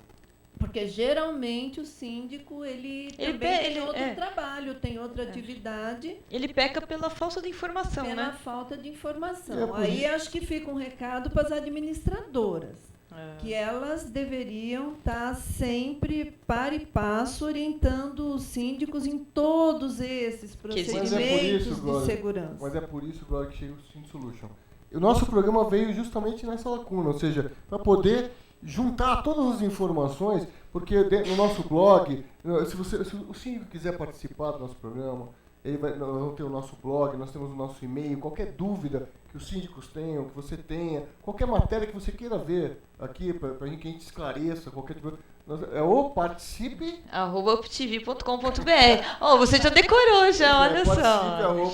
porque geralmente o síndico ele também tem outro trabalho, tem outra atividade. Ele peca pela falta de informação, pela né? falta de informação. Aí acho que fica um recado para as administradoras. Que elas deveriam estar sempre para e passo orientando os síndicos em todos esses procedimentos de segurança. Mas é por isso, Glória, que chega o Syndic Solution. O nosso programa veio justamente nessa lacuna, ou seja, para poder juntar todas as informações, porque no nosso blog, se o síndico quiser participar do nosso programa, nós vamos ter o nosso blog, nós temos o nosso e-mail, qualquer dúvida que os síndicos tenham, que você tenha, qualquer matéria que você queira ver aqui, para que a gente esclareça, qualquer tipo, ou participe... @optv.com.br. Oh, você já decorou já, olha só.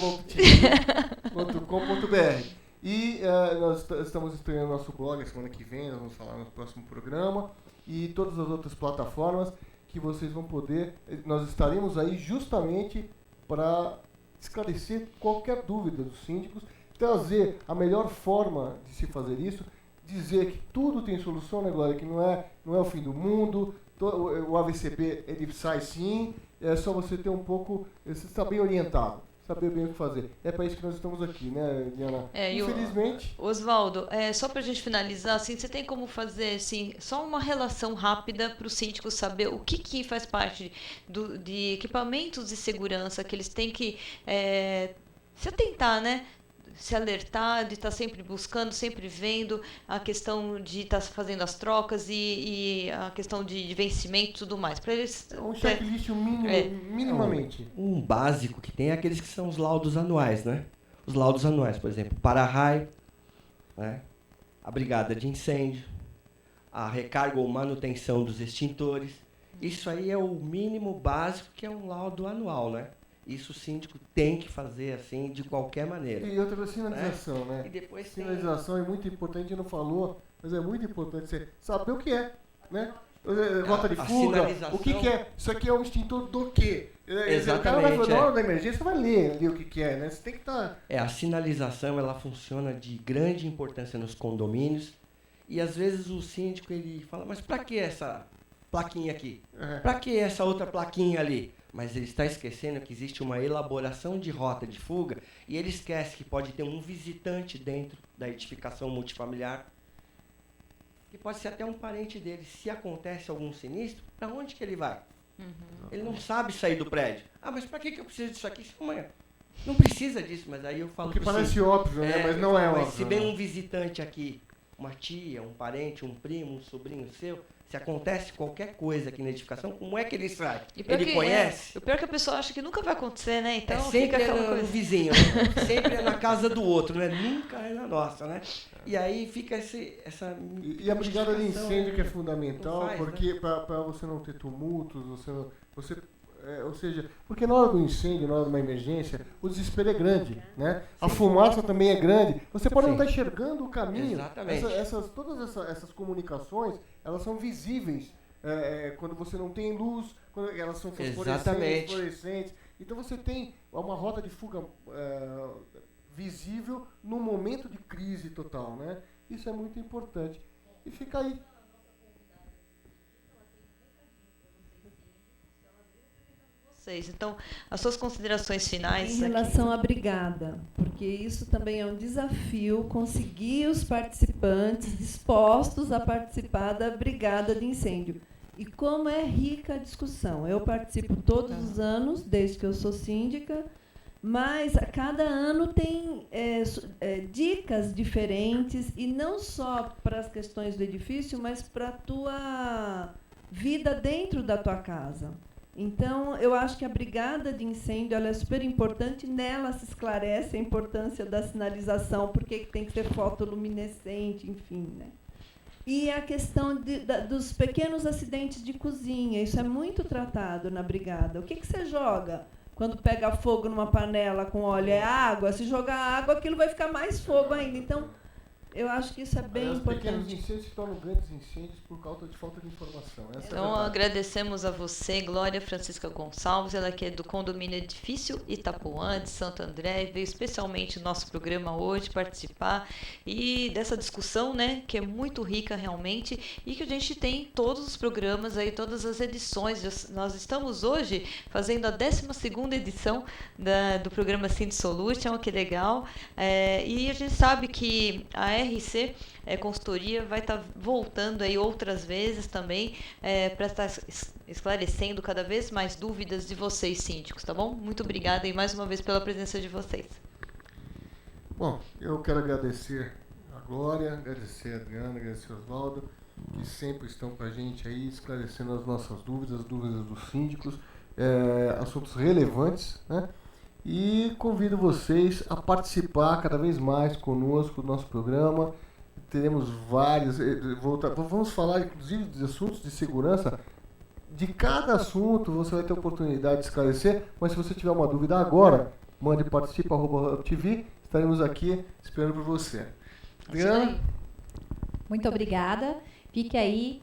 Participe@optv.com.br. E nós estamos estreando nosso blog a semana que vem, nós vamos falar no próximo programa, e todas as outras plataformas que vocês vão poder, nós estaremos aí justamente para esclarecer qualquer dúvida dos síndicos, trazer a melhor forma de se fazer isso, dizer que tudo tem solução, né, Glória? Que não é o fim do mundo, o AVCP ele sai sim, é só você ter um pouco, você estar bem orientado, saber bem o que fazer. É para isso que nós estamos aqui, né, Diana? Infelizmente. Oswaldo, só para a gente finalizar, assim, você tem como fazer assim, só uma relação rápida para os síndicos saber o que faz parte de equipamentos de segurança que eles têm que se atentar, né? Se alertar, de estar sempre buscando, sempre vendo a questão de estar fazendo as trocas e a questão de vencimento e tudo mais. Para eles um checklist minimamente. Um básico que tem é aqueles que são os laudos anuais, né? Os laudos anuais, por exemplo, para-raio, né? A brigada de incêndio, a recarga ou manutenção dos extintores. Isso aí é o mínimo básico, que é um laudo anual, né? Isso o síndico tem que fazer assim, de qualquer maneira. E outra sinalização, né? E depois sinalização é muito importante, a gente não falou, mas é muito importante você saber o que é, né? Rota de fuga, o que é? Isso aqui é um extintor do quê? Exatamente. O cara vai na hora da emergência, vai ler ali o que é, né? Você tem que estar... A sinalização, ela funciona de grande importância nos condomínios, e às vezes o síndico, ele fala, mas para que essa plaquinha aqui? Para que essa outra plaquinha ali? Mas ele está esquecendo que existe uma elaboração de rota de fuga, e ele esquece que pode ter um visitante dentro da edificação multifamiliar, que pode ser até um parente dele. Se acontece algum sinistro, para onde que ele vai? Ele não sabe sair do prédio. Mas para que eu preciso disso aqui? Não precisa disso, mas aí eu falo... Porque parece óbvio, né? Mas não é óbvio. Mas se vem um visitante aqui, uma tia, um parente, um primo, um sobrinho seu... Se acontece qualquer coisa aqui na edificação, como é que ele sai? Ele conhece? O pior é que a pessoa acha que nunca vai acontecer, né? Então sempre fica aquela coisa. No vizinho, né? Sempre é na casa do outro, né? Nunca é na nossa, né? E aí fica essa... E a brigada de incêndio, que é fundamental, faz, porque né? para você não ter tumultos, ou seja, porque na hora do incêndio, na hora de uma emergência, o desespero é grande, né? A fumaça também é grande. Você pode não estar enxergando o caminho. Exatamente. Todas essas comunicações, elas são visíveis quando você não tem luz, quando elas são fluorescentes. Então você tem uma rota de fuga visível no momento de crise total, né? Isso é muito importante. E fica aí. vocês. Então, as suas considerações finais. Em relação à brigada, porque isso também é um desafio, conseguir os participantes dispostos a participar da brigada de incêndio. E como é rica a discussão. Eu participo todos os anos, desde que eu sou síndica, mas a cada ano tem dicas diferentes, e não só para as questões do edifício, mas para a tua vida dentro da tua casa. Então, eu acho que a brigada de incêndio ela é super importante. Nela se esclarece a importância da sinalização, porque tem que ser fotoluminescente, enfim, né? E a questão dos pequenos acidentes de cozinha, isso é muito tratado na brigada. O que você joga quando pega fogo numa panela com óleo? É água. Se jogar água, aquilo vai ficar mais fogo ainda. Então, eu acho que isso é bem importante. Pequenos incêndios se tornam grandes incêndios por causa de falta de informação. Então, agradecemos a você, Glória Francisca Gonçalves, ela que é do Condomínio Edifício Itapuã, de Santo André, veio especialmente no nosso programa hoje participar e dessa discussão, né, que é muito rica realmente, e que a gente tem todos os programas aí, todas as edições. Nós estamos hoje fazendo a 12ª edição do programa Sind Solution, que legal, e a gente sabe que a RC Consultoria vai estar voltando aí outras vezes também para estar esclarecendo cada vez mais dúvidas de vocês, síndicos, tá bom? Muito obrigada e mais uma vez pela presença de vocês. Bom, eu quero agradecer a Glória, agradecer a Adriana, agradecer o Oswaldo, que sempre estão com a gente aí, esclarecendo as nossas dúvidas, as dúvidas dos síndicos, assuntos relevantes, né? E convido vocês a participar cada vez mais conosco do nosso programa. Teremos vários. Vamos falar, inclusive, de assuntos de segurança. De cada assunto você vai ter oportunidade de esclarecer, mas se você tiver uma dúvida agora, mande participa@hubtv. Estaremos aqui esperando por você. Adriana? Muito obrigada. Fique aí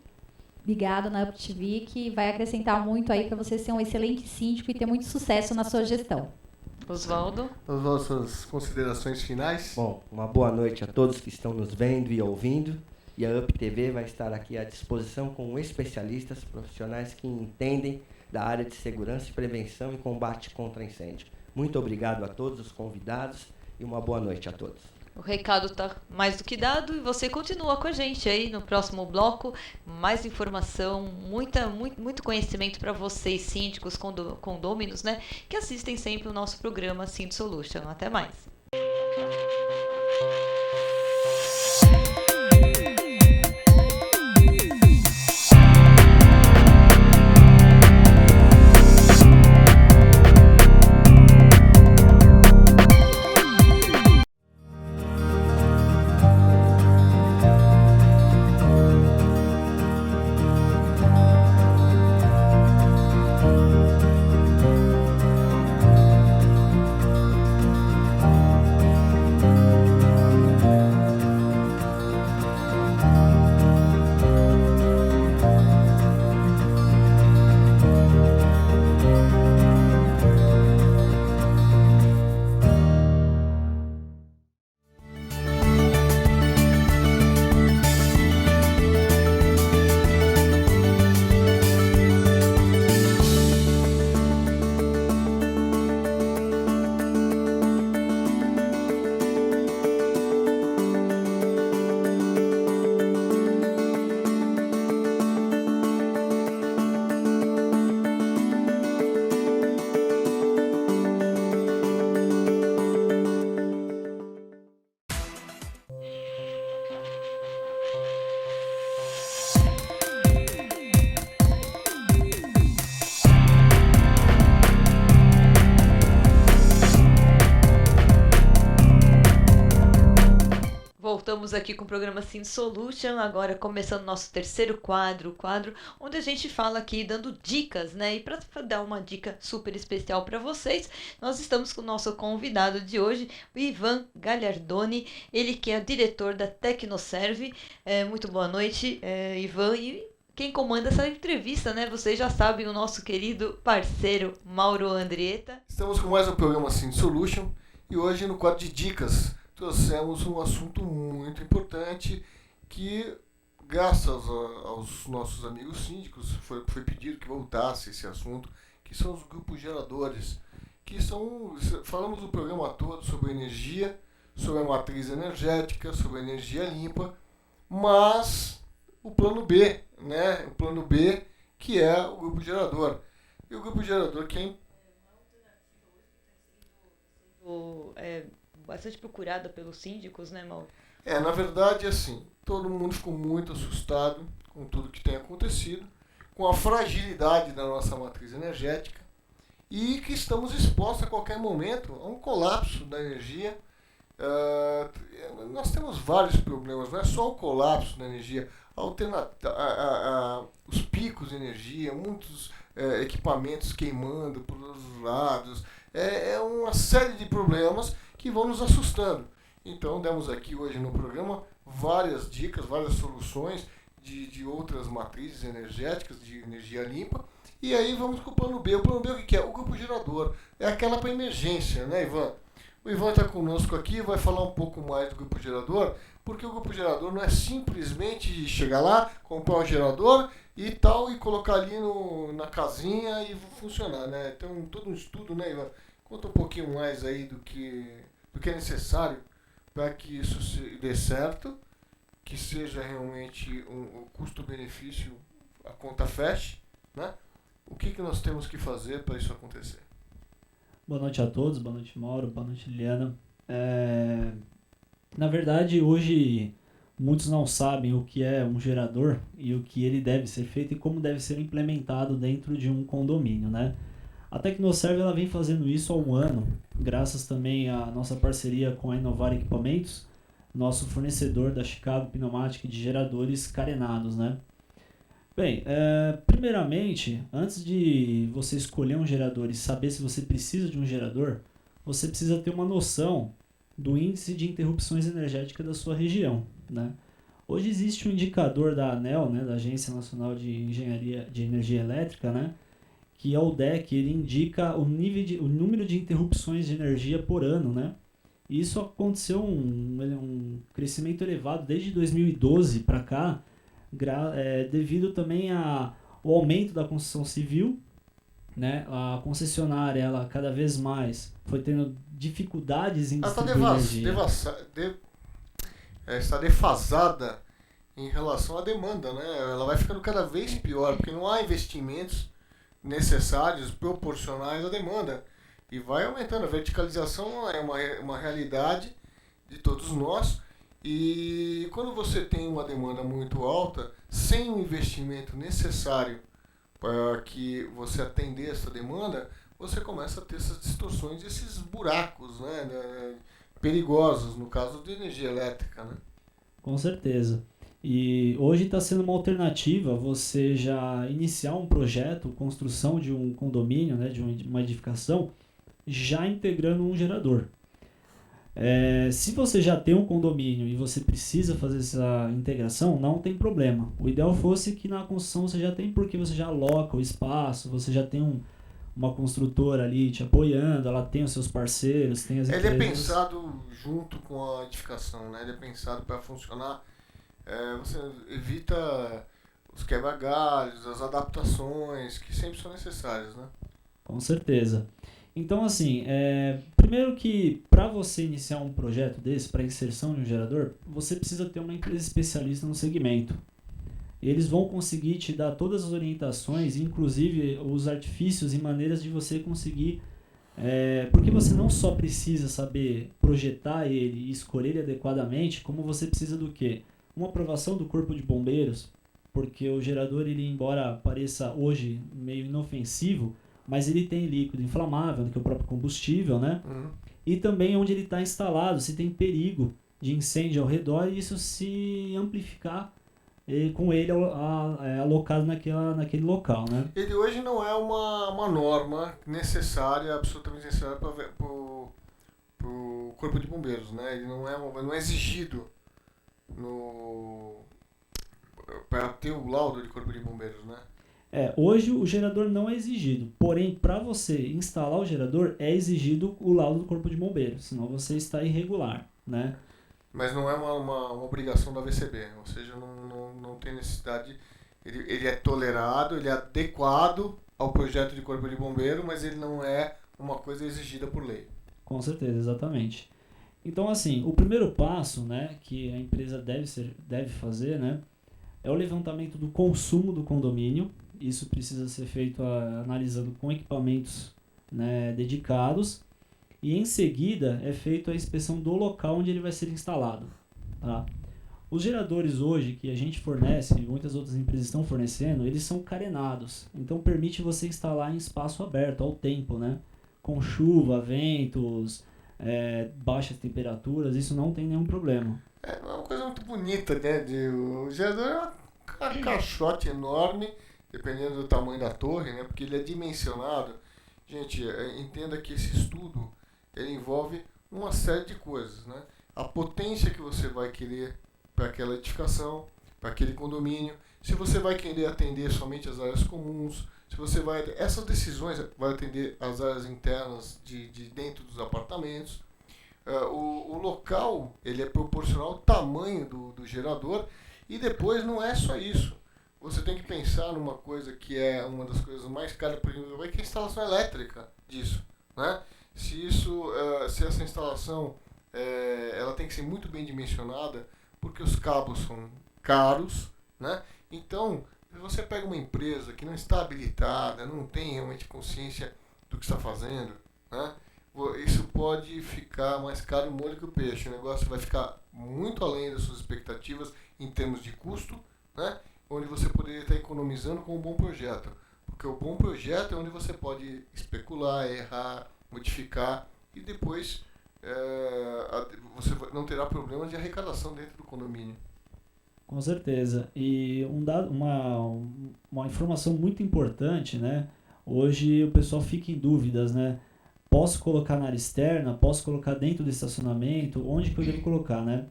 ligado na HubTV, que vai acrescentar muito aí para você ser um excelente síndico e ter muito sucesso na sua gestão. Oswaldo? As nossas considerações finais. Bom, uma boa noite a todos que estão nos vendo e ouvindo. E a UpTV vai estar aqui à disposição com especialistas, profissionais que entendem da área de segurança e prevenção e combate contra incêndio. Muito obrigado a todos os convidados e uma boa noite a todos. O recado está mais do que dado e você continua com a gente aí no próximo bloco. Mais informação, muito conhecimento para vocês, síndicos, condôminos, né? Que assistem sempre o nosso programa Sind Solution. Até mais. Voltamos aqui com o programa Sind Solution, agora começando nosso terceiro quadro, o quadro onde a gente fala aqui dando dicas, né? E para dar uma dica super especial para vocês, nós estamos com o nosso convidado de hoje, o Ivan Gagliardoni, ele que é diretor da Tecnoserve. Muito boa noite, Ivan. E quem comanda essa entrevista, né? Vocês já sabem, o nosso querido parceiro Mauro Andrietta. Estamos com mais um programa Sind Solution e hoje no quadro de dicas trouxemos um assunto muito importante que, graças aos nossos amigos síndicos, foi pedido que voltasse esse assunto, que são os grupos geradores, que são, falamos o programa todo sobre energia, sobre a matriz energética, sobre a energia limpa, mas o plano B, né? O plano B, que é o grupo gerador. E o grupo gerador que é bastante procurada pelos síndicos, né, Mauro? na verdade, assim, todo mundo ficou muito assustado com tudo que tem acontecido, com a fragilidade da nossa matriz energética e que estamos expostos a qualquer momento a um colapso da energia. Nós temos vários problemas, não é só o colapso da energia, os picos de energia, muitos equipamentos queimando por todos os lados, uma série de problemas que vão nos assustando. Então demos aqui hoje no programa várias dicas, várias soluções de outras matrizes energéticas, de energia limpa. E aí vamos com o plano B. O plano B o que é? O grupo gerador. É aquela para emergência, né, Ivan? O Ivan está conosco aqui, vai falar um pouco mais do grupo gerador, porque o grupo gerador não é simplesmente chegar lá, comprar um gerador e tal, e colocar ali na casinha e funcionar, né? Então, todo um estudo, né, Ivan? Conta um pouquinho mais aí do que é necessário para que isso dê certo, que seja realmente um custo-benefício, a conta feche, né? O que nós temos que fazer para isso acontecer? Boa noite a todos, boa noite Mauro, boa noite Liliana. Na verdade, hoje muitos não sabem o que é um gerador e o que ele deve ser feito e como deve ser implementado dentro de um condomínio, né? A Tecnoserve ela vem fazendo isso há um ano, graças também à nossa parceria com a Inovar Equipamentos, nosso fornecedor da Chicago Pneumatic de geradores carenados, né? Bem, primeiramente, antes de você escolher um gerador e saber se você precisa de um gerador, você precisa ter uma noção do índice de interrupções energéticas da sua região, né? Hoje existe um indicador da ANEEL, né, da Agência Nacional de Engenharia de Energia Elétrica, né, que é o DEC, ele indica o número de interrupções de energia por ano, né? E isso aconteceu um crescimento elevado desde 2012 para cá, devido também ao aumento da construção civil, né? A concessionária, ela cada vez mais foi tendo dificuldades em distribuir energia. Está defasada em relação à demanda, né? Ela vai ficando cada vez pior, porque não há investimentos necessários, proporcionais à demanda. E vai aumentando. A verticalização é uma realidade de todos nós. E quando você tem uma demanda muito alta, sem o investimento necessário para que você atender essa demanda, você começa a ter essas distorções, esses buracos, né, perigosos, no caso de energia elétrica, né? Com certeza. E hoje está sendo uma alternativa você já iniciar um projeto, construção de um condomínio, né, de uma edificação, já integrando um gerador. Se você já tem um condomínio e você precisa fazer essa integração, não tem problema. O ideal fosse que na construção você já tem, porque você já aloca o espaço, você já tem uma construtora ali te apoiando, ela tem os seus parceiros, tem as empresas. Ele é pensado junto com a edificação, né? Ele é pensado para funcionar. Você evita os quebra-galhos, as adaptações, que sempre são necessárias, né? Com certeza. Então, assim, primeiro que para você iniciar um projeto desse, para inserção de um gerador, você precisa ter uma empresa especialista no segmento. Eles vão conseguir te dar todas as orientações, inclusive os artifícios e maneiras de você conseguir, porque você não só precisa saber projetar ele e escolher ele adequadamente, como você precisa do quê? Uma aprovação do Corpo de Bombeiros, porque o gerador, ele embora pareça hoje meio inofensivo, mas ele tem líquido inflamável, que é o próprio combustível, né? Uhum. E também onde ele está instalado, se tem perigo de incêndio ao redor, e isso se amplificar com ele alocado naquele local, né? Ele hoje não é uma norma necessária, absolutamente necessária para o Corpo de Bombeiros, né? Ele não é exigido para ter o laudo de Corpo de Bombeiros, né? Hoje o gerador não é exigido, porém para você instalar o gerador é exigido o laudo do Corpo de Bombeiros, senão você está irregular, né? Mas não é uma obrigação da VCB, ou seja, não tem necessidade, ele é tolerado, ele é adequado ao projeto de corpo de bombeiro, mas ele não é uma coisa exigida por lei. Com certeza, exatamente. Então, assim, o primeiro passo, né, que a empresa deve fazer, né, é o levantamento do consumo do condomínio. Isso precisa ser feito analisando com equipamentos, né, dedicados. E em seguida é feita a inspeção do local onde ele vai ser instalado. Tá? Os geradores hoje que a gente fornece, e muitas outras empresas estão fornecendo, eles são carenados. Então permite você instalar em espaço aberto ao tempo, né? Com chuva, ventos, baixas temperaturas, isso não tem nenhum problema. É uma coisa muito bonita, né? O gerador é um caixote enorme, dependendo do tamanho da torre, né? Porque ele é dimensionado. Gente, entenda que esse estudo ele envolve uma série de coisas, né? A potência que você vai querer para aquela edificação, para aquele condomínio, se você vai querer atender somente as áreas comuns, se você vai... Essas decisões vai atender as áreas internas de dentro dos apartamentos. O local ele é proporcional ao tamanho do gerador e depois não é só isso. Você tem que pensar numa coisa que é uma das coisas mais caras para desenvolver, que é a instalação elétrica disso, né? Se essa instalação ela tem que ser muito bem dimensionada, porque os cabos são caros, né? Então, se você pega uma empresa que não está habilitada, não tem realmente consciência do que está fazendo, né? Isso pode ficar mais caro no molho que o peixe. O negócio vai ficar muito além das suas expectativas em termos de custo, né? Onde você poderia estar economizando com um bom projeto. Porque o bom projeto é onde você pode especular, errar, modificar e depois você não terá problemas de arrecadação dentro do condomínio. Com certeza. E uma informação muito importante, né? Hoje o pessoal fica em dúvidas, né? Posso colocar na área externa? Posso colocar dentro do estacionamento? Onde que eu devo colocar, né?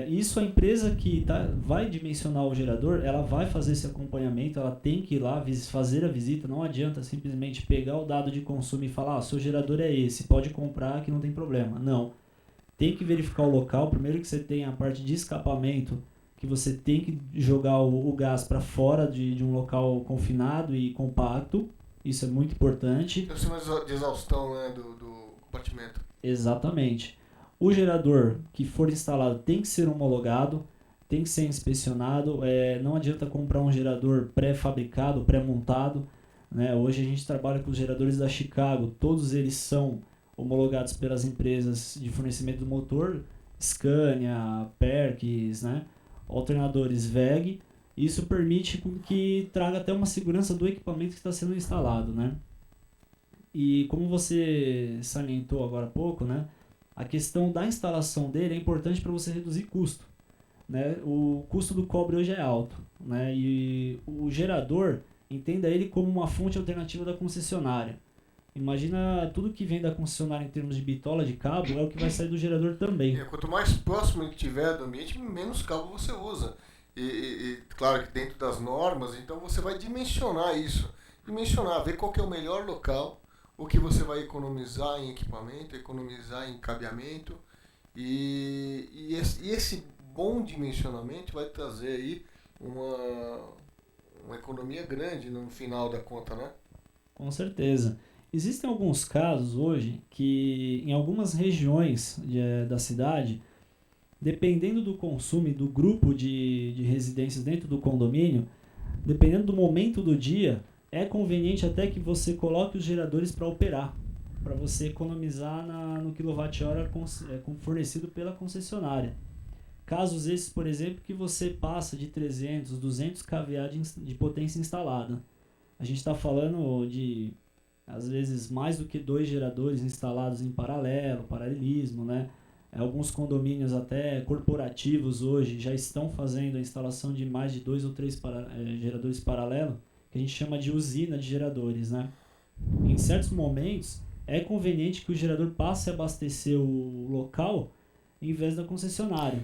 Isso a empresa que vai dimensionar o gerador, ela vai fazer esse acompanhamento, ela tem que ir lá fazer a visita, não adianta simplesmente pegar o dado de consumo e falar, seu gerador é esse, pode comprar que não tem problema. Não, tem que verificar o local, primeiro que você tem a parte de escapamento, que você tem que jogar o gás para fora de um local confinado e compacto, isso é muito importante. Tem o sistema de exaustão, né, do compartimento. Exatamente. O gerador que for instalado tem que ser homologado, tem que ser inspecionado. Não adianta comprar um gerador pré-fabricado, pré-montado, né? Hoje a gente trabalha com os geradores da Chicago, todos eles são homologados pelas empresas de fornecimento do motor, Scania, Perkins, né? Alternadores WEG. Isso permite que traga até uma segurança do equipamento que está sendo instalado, né? E como você salientou agora há pouco, né? A questão da instalação dele é importante para você reduzir custo, né? O custo do cobre hoje é alto, né? E o gerador, entenda ele como uma fonte alternativa da concessionária. Imagina tudo que vem da concessionária em termos de bitola de cabo é o que vai sair do gerador também. Quanto mais próximo ele tiver do ambiente, menos cabo você usa. E claro que dentro das normas, então você vai dimensionar isso. Ver qual que é o melhor local, o que você vai economizar em equipamento, economizar em cabeamento. E esse bom dimensionamento vai trazer aí uma economia grande no final da conta, né? Com certeza. Existem alguns casos hoje que em algumas regiões da cidade, dependendo do consumo e do grupo de residências dentro do condomínio, dependendo do momento do dia, é conveniente até que você coloque os geradores para operar, para você economizar no quilowatt-hora fornecido pela concessionária. Casos esses, por exemplo, que você passa de 300, 200 kVA de potência instalada. A gente está falando de, às vezes, mais do que 2 geradores instalados em paralelismo, né? Alguns condomínios até corporativos hoje já estão fazendo a instalação de mais de 2 ou 3 geradores paralelos, que a gente chama de usina de geradores, né? Em certos momentos, é conveniente que o gerador passe a abastecer o local em vez da concessionária.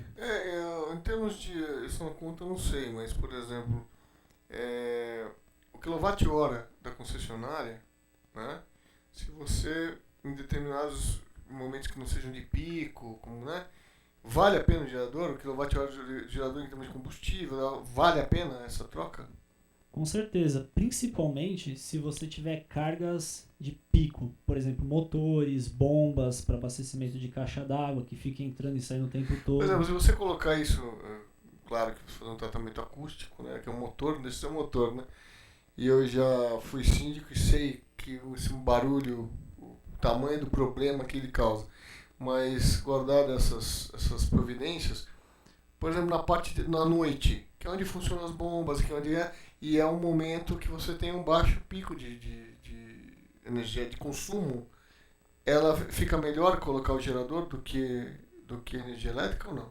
Em termos de... Isso na conta eu não sei, mas, por exemplo, o quilowatt-hora da concessionária, né? Se você, em determinados momentos que não sejam de pico, né? Vale a pena o gerador? O quilowatt-hora do gerador em termos de combustível, vale a pena essa troca? Com certeza, principalmente se você tiver cargas de pico, por exemplo, motores, bombas para abastecimento de caixa d'água que fica entrando e saindo o tempo todo. Por exemplo, se você colocar isso, claro que você fazer um tratamento acústico, né, que é um motor, não deixa de ser um motor, né? E eu já fui síndico e sei que esse barulho, o tamanho do problema que ele causa. Mas guardado essas providências, por exemplo, na noite, que é onde funcionam as bombas, que é onde e é um momento que você tem um baixo pico de energia, de consumo, ela fica melhor colocar o gerador do que energia elétrica ou não?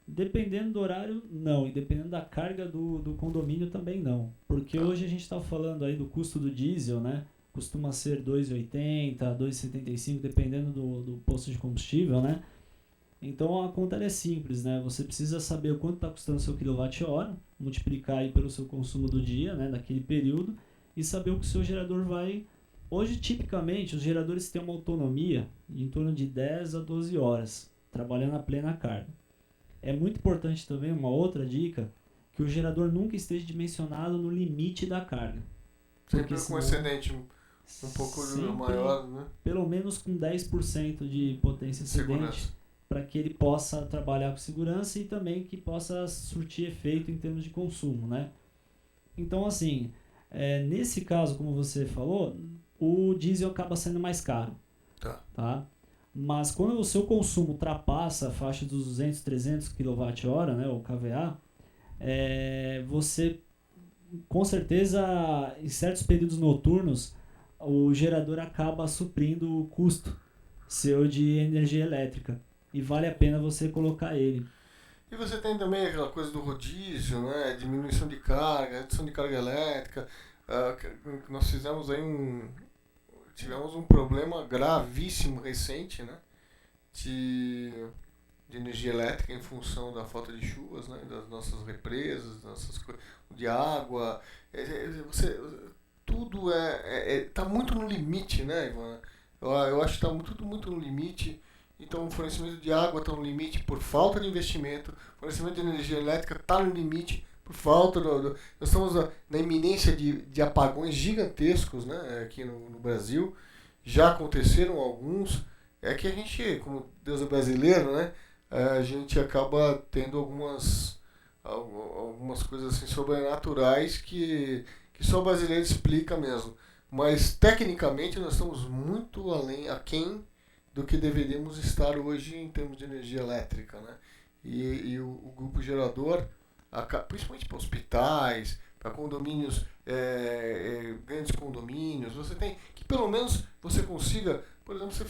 Dependendo do horário, não. E dependendo da carga do condomínio também não. Porque hoje a gente está falando aí do custo do diesel, né? Costuma ser R$ 2,80, R$ 2,75, dependendo do posto de combustível, né? Então a conta é simples, né? Você precisa saber o quanto está custando o seu quilowatt-hora, multiplicar aí pelo seu consumo do dia, né? Naquele período, e saber o que o seu gerador vai... Hoje, tipicamente, os geradores têm uma autonomia de em torno de 10 a 12 horas, trabalhando a plena carga. É muito importante também, uma outra dica, que o gerador nunca esteja dimensionado no limite da carga. Sempre com excedente um pouco maior, né? Pelo menos com 10% de potência excedente, para que ele possa trabalhar com segurança e também que possa surtir efeito em termos de consumo, né? Então, assim, nesse caso, como você falou, o diesel acaba sendo mais caro. Tá? Mas quando o seu consumo ultrapassa a faixa dos 200, 300 kWh, né, ou kVA, você, com certeza, em certos períodos noturnos, o gerador acaba suprindo o custo seu de energia elétrica. E vale a pena você colocar ele. E você tem também aquela coisa do rodízio, né? Diminuição de carga, redução de carga elétrica. Nós fizemos aí tivemos um problema gravíssimo recente, né? De energia elétrica em função da falta de chuvas, né? Das nossas represas, de água. Tudo tá muito no limite, né, Ivana? Eu acho que está tudo muito no limite. Então o fornecimento de água está no limite por falta de investimento, o fornecimento de energia elétrica está no limite por falta nós estamos na iminência de apagões gigantescos, né, aqui no Brasil. Já aconteceram alguns. É que a gente, como Deus é brasileiro, né, a gente acaba tendo algumas coisas assim sobrenaturais que só o brasileiro explica mesmo. Mas tecnicamente nós estamos muito aquém do que deveríamos estar hoje em termos de energia elétrica, né? E o grupo gerador, principalmente para hospitais, para condomínios, grandes condomínios, você tem que pelo menos você consiga, por exemplo, você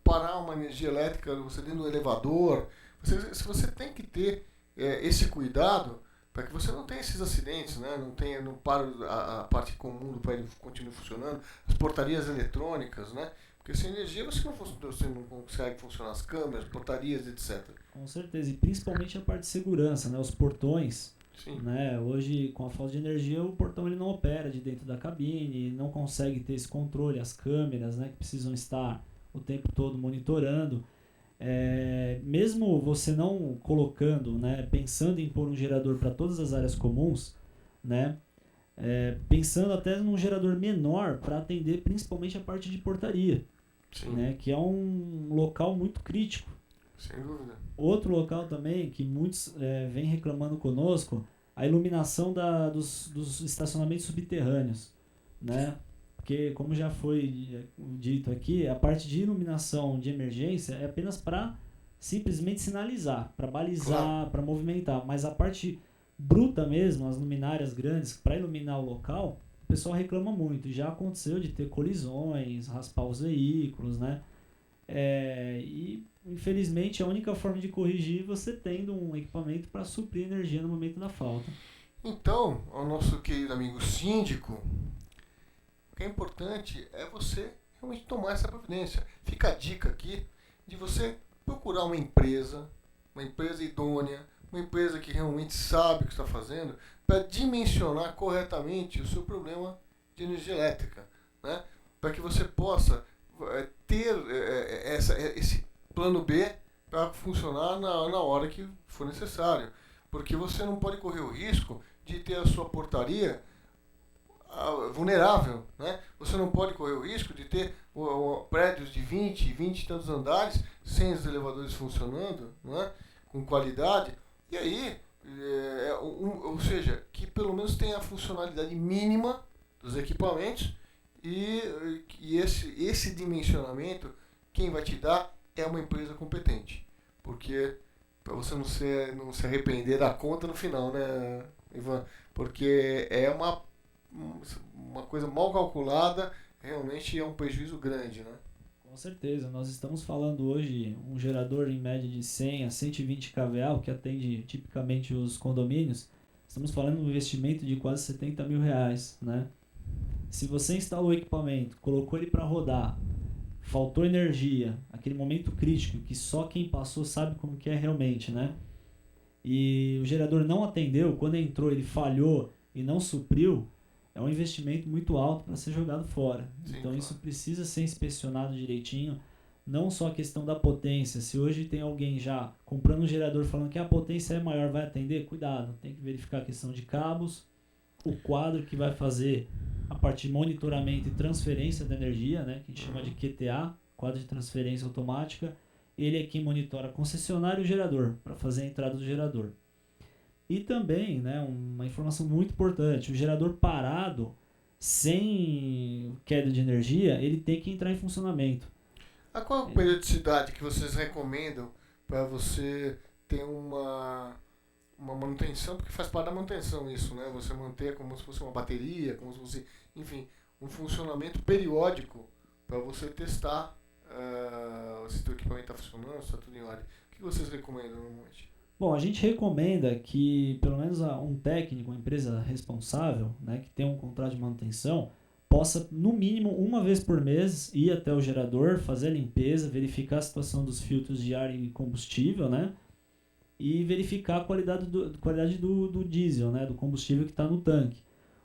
parar uma energia elétrica, você dentro do elevador, você tem que ter esse cuidado para que você não tenha esses acidentes, né? Não para a parte comum do prédio continue funcionando, as portarias eletrônicas, né? Porque sem energia você não consegue funcionar as câmeras, portarias, etc. Com certeza, e principalmente a parte de segurança, né? Os portões. Sim. Né? Hoje, com a falta de energia, o portão ele não opera de dentro da cabine, não consegue ter esse controle, as câmeras, né? Que precisam estar o tempo todo monitorando. Mesmo você não colocando, né? Pensando em pôr um gerador para todas as áreas comuns, né? Pensando até num gerador menor para atender principalmente a parte de portaria. Sim. Né, que é um local muito crítico. Sem dúvida. Outro local também que muitos vêm reclamando conosco, a iluminação dos estacionamentos subterrâneos, né? Porque, como já foi dito aqui, a parte de iluminação de emergência é apenas para simplesmente sinalizar, para balizar, claro, para movimentar, mas a parte bruta mesmo, as luminárias grandes, para iluminar o local, o pessoal reclama muito. Já aconteceu de ter colisões, raspar os veículos, né? E infelizmente a única forma de corrigir é você tendo um equipamento para suprir energia no momento da falta. Então, ao nosso querido amigo síndico, o que é importante é você realmente tomar essa providência. Fica a dica aqui de você procurar uma empresa idônea, uma empresa que realmente sabe o que está fazendo, para dimensionar corretamente o seu problema de energia elétrica, né? Para que você possa ter esse plano B para funcionar na hora que for necessário. Porque você não pode correr o risco de ter a sua portaria vulnerável, né? Você não pode correr o risco de ter prédios de 20 e tantos andares sem os elevadores funcionando, né? Com qualidade, e aí, ou seja, que pelo menos tenha a funcionalidade mínima dos equipamentos e esse dimensionamento, quem vai te dar é uma empresa competente, porque para você não se arrepender da conta no final, né, Ivan? Porque é uma coisa mal calculada, realmente é um prejuízo grande, né? Com certeza, nós estamos falando hoje um gerador em média de 100 a 120 kVA, o que atende tipicamente os condomínios. Estamos falando de um investimento de quase R$70 mil, né? Se você instalou o equipamento, colocou ele para rodar, faltou energia, aquele momento crítico que só quem passou sabe como que é realmente, né? E o gerador não atendeu, quando entrou ele falhou e não supriu, é um investimento muito alto para ser jogado fora. Sim, então claro. Isso precisa ser inspecionado direitinho, não só a questão da potência. Se hoje tem alguém já comprando um gerador falando que a potência é maior, vai atender, cuidado, tem que verificar a questão de cabos, o quadro que vai fazer a parte de monitoramento e transferência da energia, né, que a gente chama de QTA, quadro de transferência automática. Ele é quem monitora a concessionária e o gerador, para fazer a entrada do gerador. E também, né, uma informação muito importante, o gerador parado, sem queda de energia, ele tem que entrar em funcionamento. A qual periodicidade que vocês recomendam para você ter uma manutenção, porque faz parte da manutenção isso, né? Você manter como se fosse uma bateria, como se fosse, enfim, um funcionamento periódico para você testar se o teu equipamento está funcionando, se está tudo em ordem. O que vocês recomendam normalmente? Bom, a gente recomenda que pelo menos um técnico, uma empresa responsável, né, que tem um contrato de manutenção, possa no mínimo uma vez por mês ir até o gerador, fazer a limpeza, verificar a situação dos filtros de ar e combustível, né, e verificar a qualidade do diesel, né, do combustível que está no tanque.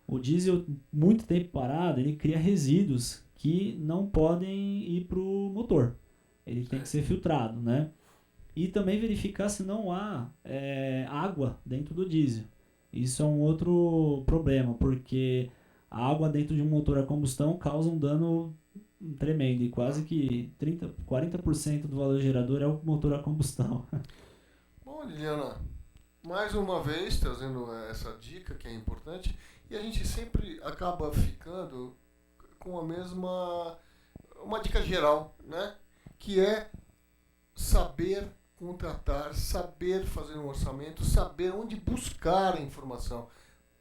O diesel, muito tempo parado, ele cria resíduos que não podem ir para o motor. Ele tem que ser filtrado, né? E também verificar se não há água dentro do diesel. Isso é um outro problema, porque a água dentro de um motor a combustão causa um dano tremendo. E quase que 40% do valor do gerador é o motor a combustão. Bom, Liliana, mais uma vez trazendo essa dica que é importante, e a gente sempre acaba ficando com uma dica geral, né? Que é saber contratar, saber fazer um orçamento, saber onde buscar a informação.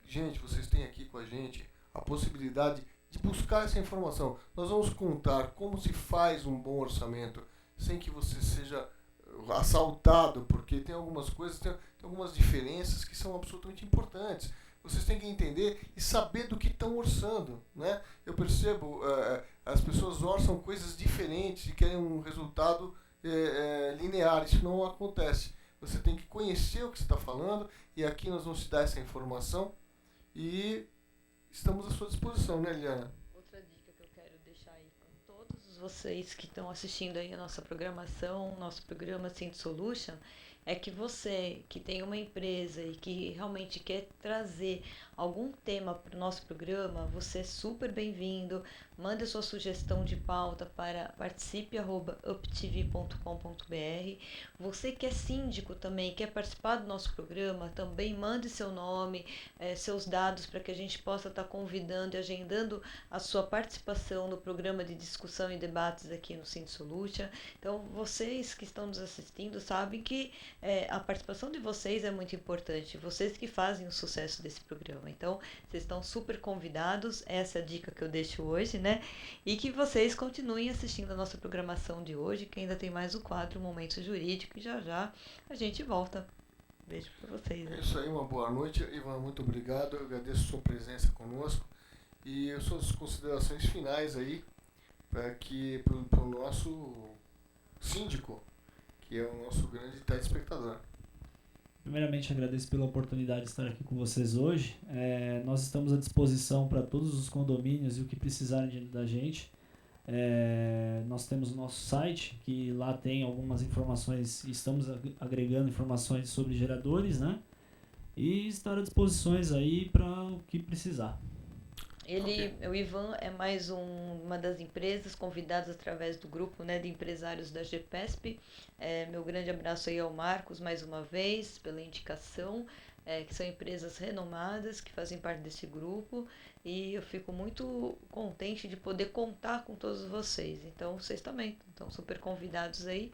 Gente, vocês têm aqui com a gente a possibilidade de buscar essa informação. Nós vamos contar como se faz um bom orçamento sem que você seja assaltado, porque tem algumas coisas, tem algumas diferenças que são absolutamente importantes. Vocês têm que entender e saber do que estão orçando, né? Eu percebo, as pessoas orçam coisas diferentes e querem um resultado linear. Isso não acontece. Você tem que conhecer o que você está falando, e aqui nós vamos te dar essa informação e estamos à sua disposição, né, Liliana? Outra dica que eu quero deixar aí com todos vocês que estão assistindo aí a nossa programação, nosso programa Synth Solution, é que você que tem uma empresa e que realmente quer trazer algum tema para o nosso programa, você é super bem-vindo. Mande a sua sugestão de pauta para participe@uptv.com.br. Você que é síndico também, quer participar do nosso programa, também mande seu nome, seus dados, para que a gente possa estar convidando e agendando a sua participação no programa de discussão e debates aqui no Synth Solution. Então, vocês que estão nos assistindo sabem que a participação de vocês é muito importante, vocês que fazem o sucesso desse programa. Então, vocês estão super convidados, essa é a dica que eu deixo hoje, né? E que vocês continuem assistindo a nossa programação de hoje, que ainda tem mais o quadro Momento Jurídico, e já a gente volta. Beijo para vocês. Né? É isso aí, uma boa noite. Ivan, muito obrigado, eu agradeço a sua presença conosco e as suas considerações finais aí para o nosso síndico, que é o nosso grande telespectador. Primeiramente, agradeço pela oportunidade de estar aqui com vocês hoje. Nós estamos à disposição para todos os condomínios e o que precisarem da gente. Nós temos o nosso site, que lá tem algumas informações, estamos agregando informações sobre geradores, né? E estar à disposição aí para o que precisar. O Ivan é mais uma das empresas convidadas através do grupo, né, de empresários da GPESP. Meu grande abraço aí ao Marcos, mais uma vez, pela indicação, que são empresas renomadas que fazem parte desse grupo. E eu fico muito contente de poder contar com todos vocês. Então, vocês também estão super convidados aí.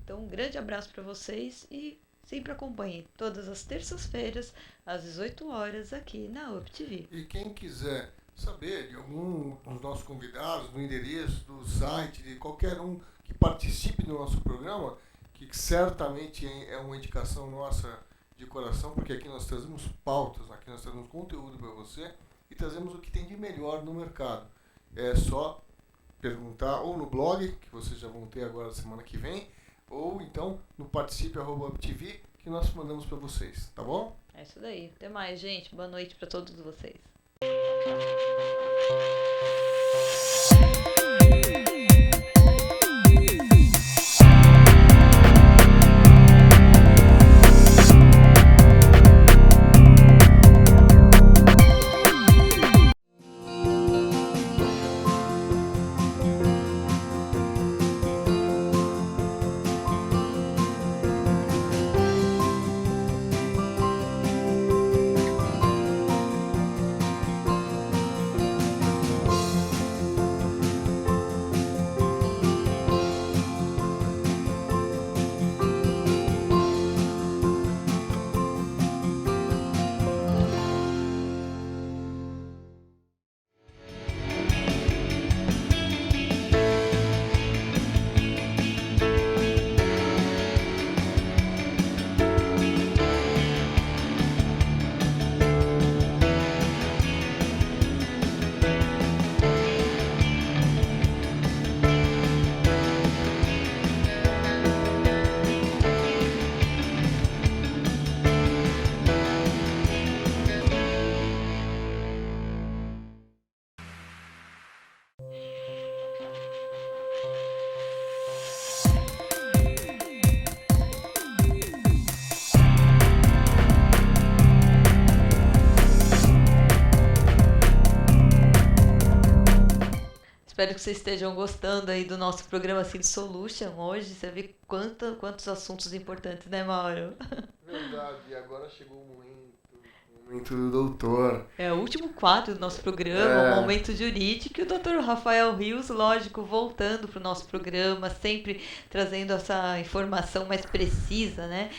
Então, um grande abraço para vocês e sempre acompanhem todas as terças-feiras, às 18 horas, aqui na UpTV. E quem quiser saber de algum dos nossos convidados, do endereço, do site, de qualquer um que participe do nosso programa, que certamente é uma indicação nossa de coração, porque aqui nós trazemos pautas, aqui nós trazemos conteúdo para você e trazemos o que tem de melhor no mercado. É só perguntar ou no blog, que vocês já vão ter agora semana que vem, ou então no participe@uptv, que nós mandamos para vocês, tá bom? É isso daí. Até mais, gente. Boa noite para todos vocês. Espero que vocês estejam gostando aí do nosso programa Seed Solution hoje. Você vê quantos assuntos importantes, né, Mauro? Verdade, e agora chegou o momento do doutor. É o último quadro do nosso programa, o Momento Jurídico, e o Dr. Rafael Rios, lógico, voltando para o nosso programa, sempre trazendo essa informação mais precisa, né?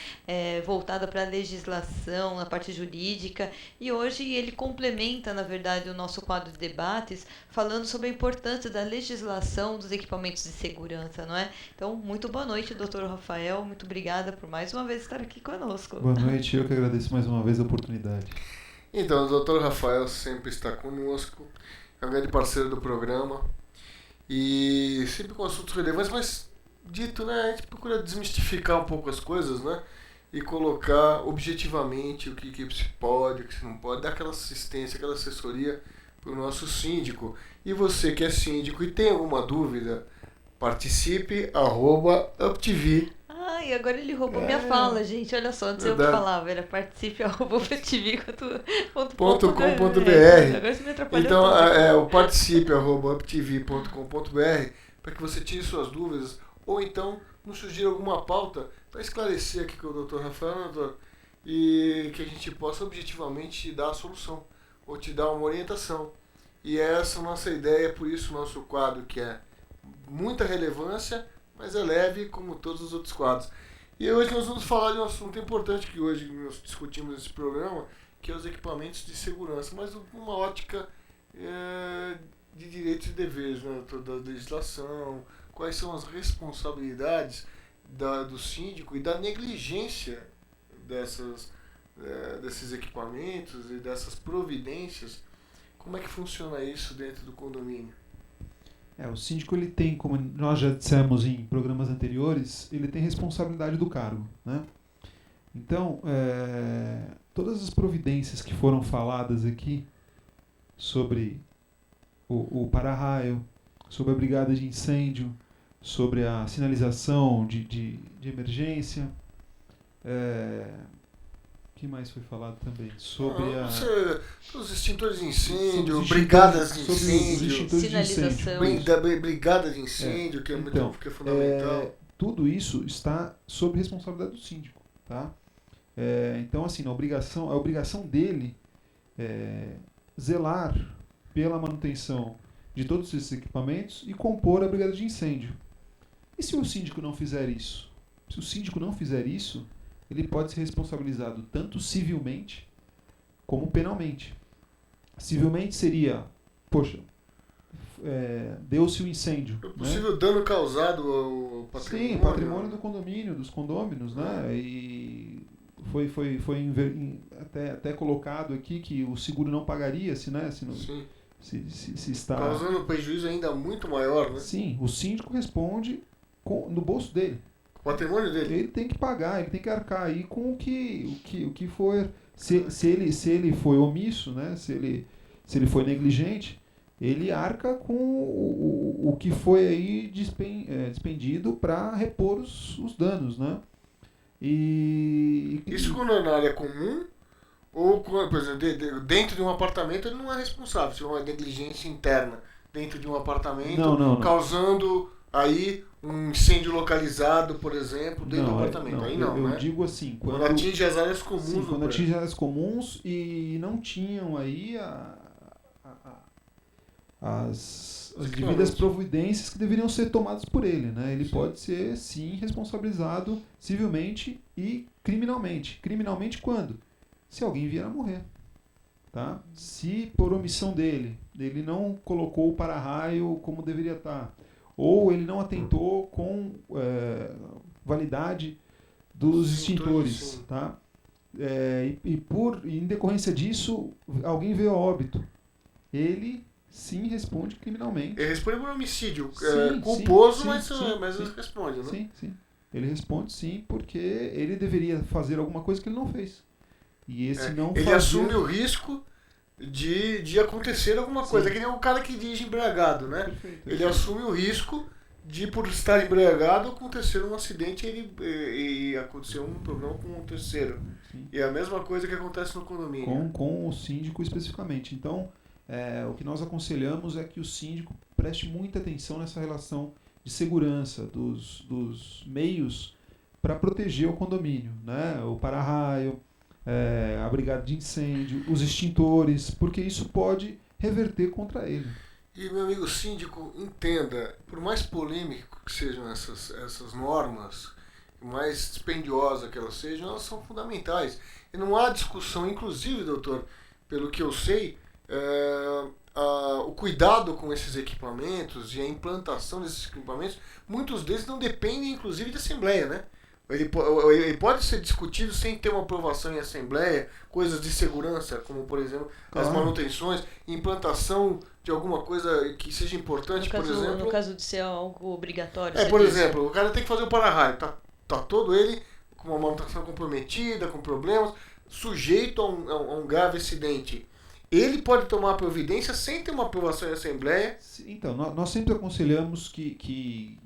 Voltada para a legislação, a parte jurídica. E hoje ele complementa, na verdade, o nosso quadro de debates, falando sobre a importância da legislação dos equipamentos de segurança, não é? Então, muito boa noite, Dr. Rafael. Muito obrigada por mais uma vez estar aqui conosco. Boa noite, eu que agradeço mais uma vez a oportunidade. Então, o Dr. Rafael sempre está conosco, é um grande parceiro do programa e sempre com assuntos relevantes, mas dito, né, a gente procura desmistificar um pouco as coisas, né, e colocar objetivamente o que se pode, o que se não pode, dar aquela assistência, aquela assessoria para o nosso síndico. E você que é síndico e tem alguma dúvida, participe @uptv. E agora ele roubou minha fala, gente. Olha só, antes eu falava, era participe@uptv.com.br. Agora você me atrapalhou. Então, o participe@uptv.com.br para que você tire suas dúvidas ou então nos sugira alguma pauta para esclarecer aqui com o Dr. Rafael, doutor, e que a gente possa objetivamente te dar a solução ou te dar uma orientação. E essa é a nossa ideia, por isso o nosso quadro, que é muita relevância, mas é leve como todos os outros quadros. E hoje nós vamos falar de um assunto importante que hoje nós discutimos nesse programa, que é os equipamentos de segurança, mas numa ótica de direitos e deveres, né, da legislação, quais são as responsabilidades do síndico e da negligência desses equipamentos e dessas providências. Como é que funciona isso dentro do condomínio? O síndico, ele tem, como nós já dissemos em programas anteriores, ele tem responsabilidade do cargo, né? Então, todas as providências que foram faladas aqui sobre o para-raio, sobre a brigada de incêndio, sobre a sinalização de emergência, O que mais foi falado também? Sobre os extintores de incêndio, sobre brigadas de sobre os incêndio, extintores de incêndio. Sinalização. brigadas de incêndio, que é muito que é fundamental. Tudo isso está sob responsabilidade do síndico, tá? Então, assim, a obrigação dele é zelar pela manutenção de todos esses equipamentos e compor a brigada de incêndio. E se o síndico não fizer isso? Se o síndico não fizer isso, ele pode ser responsabilizado tanto civilmente como penalmente. Civilmente seria, deu-se o incêndio. O possível dano causado ao patrimônio. Sim, patrimônio do condomínio, dos condôminos, né? E foi até colocado aqui que o seguro não pagaria se está... Causando um prejuízo ainda muito maior, né? Sim, o síndico responde no bolso dele. O patrimônio dele. Ele tem que pagar, ele tem que arcar aí com o que for. Se ele foi omisso, né? Se ele foi negligente, ele arca com o que foi aí despendido para repor os danos, né? Isso quando é na área comum, ou, por exemplo, dentro de um apartamento ele não é responsável, se é uma negligência interna dentro de um apartamento, não. causando aí um incêndio localizado, por exemplo, dentro do apartamento. Eu digo assim, quando atinge as áreas comuns. Sim, quando atinge as áreas comuns e não tinham aí as devidas providências que deveriam ser tomadas por ele, né? Ele pode ser, sim, responsabilizado civilmente e criminalmente. Criminalmente quando? Se alguém vier a morrer. Tá? Se por omissão dele, ele não colocou o para-raio como deveria estar, ou ele não atentou com validade dos extintores, tá? Em decorrência disso, alguém veio a óbito. Ele, sim, responde criminalmente. Ele responde por homicídio culposo, mas responde, né? Sim. Ele responde, sim, porque ele deveria fazer alguma coisa que ele não fez. E esse ele assume o risco de acontecer alguma coisa. É que nem o cara que dirige embriagado, né? Perfeito. Ele assume o risco de, por estar embriagado, acontecer um acidente e acontecer um problema com um terceiro. Sim. E é a mesma coisa que acontece no condomínio. Com o síndico especificamente. Então, o que nós aconselhamos é que o síndico preste muita atenção nessa relação de segurança dos meios para proteger o condomínio, né? O para-raio, a brigada de incêndio, os extintores, porque isso pode reverter contra ele. E, meu amigo síndico, entenda, por mais polêmico que sejam essas normas, mais dispendiosas que elas sejam, elas são fundamentais. E não há discussão, inclusive, doutor, pelo que eu sei, o cuidado com esses equipamentos e a implantação desses equipamentos, muitos deles não dependem, inclusive, de assembleia, né? Ele pode ser discutido sem ter uma aprovação em assembleia, coisas de segurança, como, por exemplo, as manutenções, implantação de alguma coisa que seja importante, por exemplo... No caso de ser algo obrigatório. Por exemplo, o cara tem que fazer o para-raio, tá todo ele com uma manutenção comprometida, com problemas, sujeito a um grave acidente. Ele pode tomar providência sem ter uma aprovação em assembleia? Então, nós sempre aconselhamos que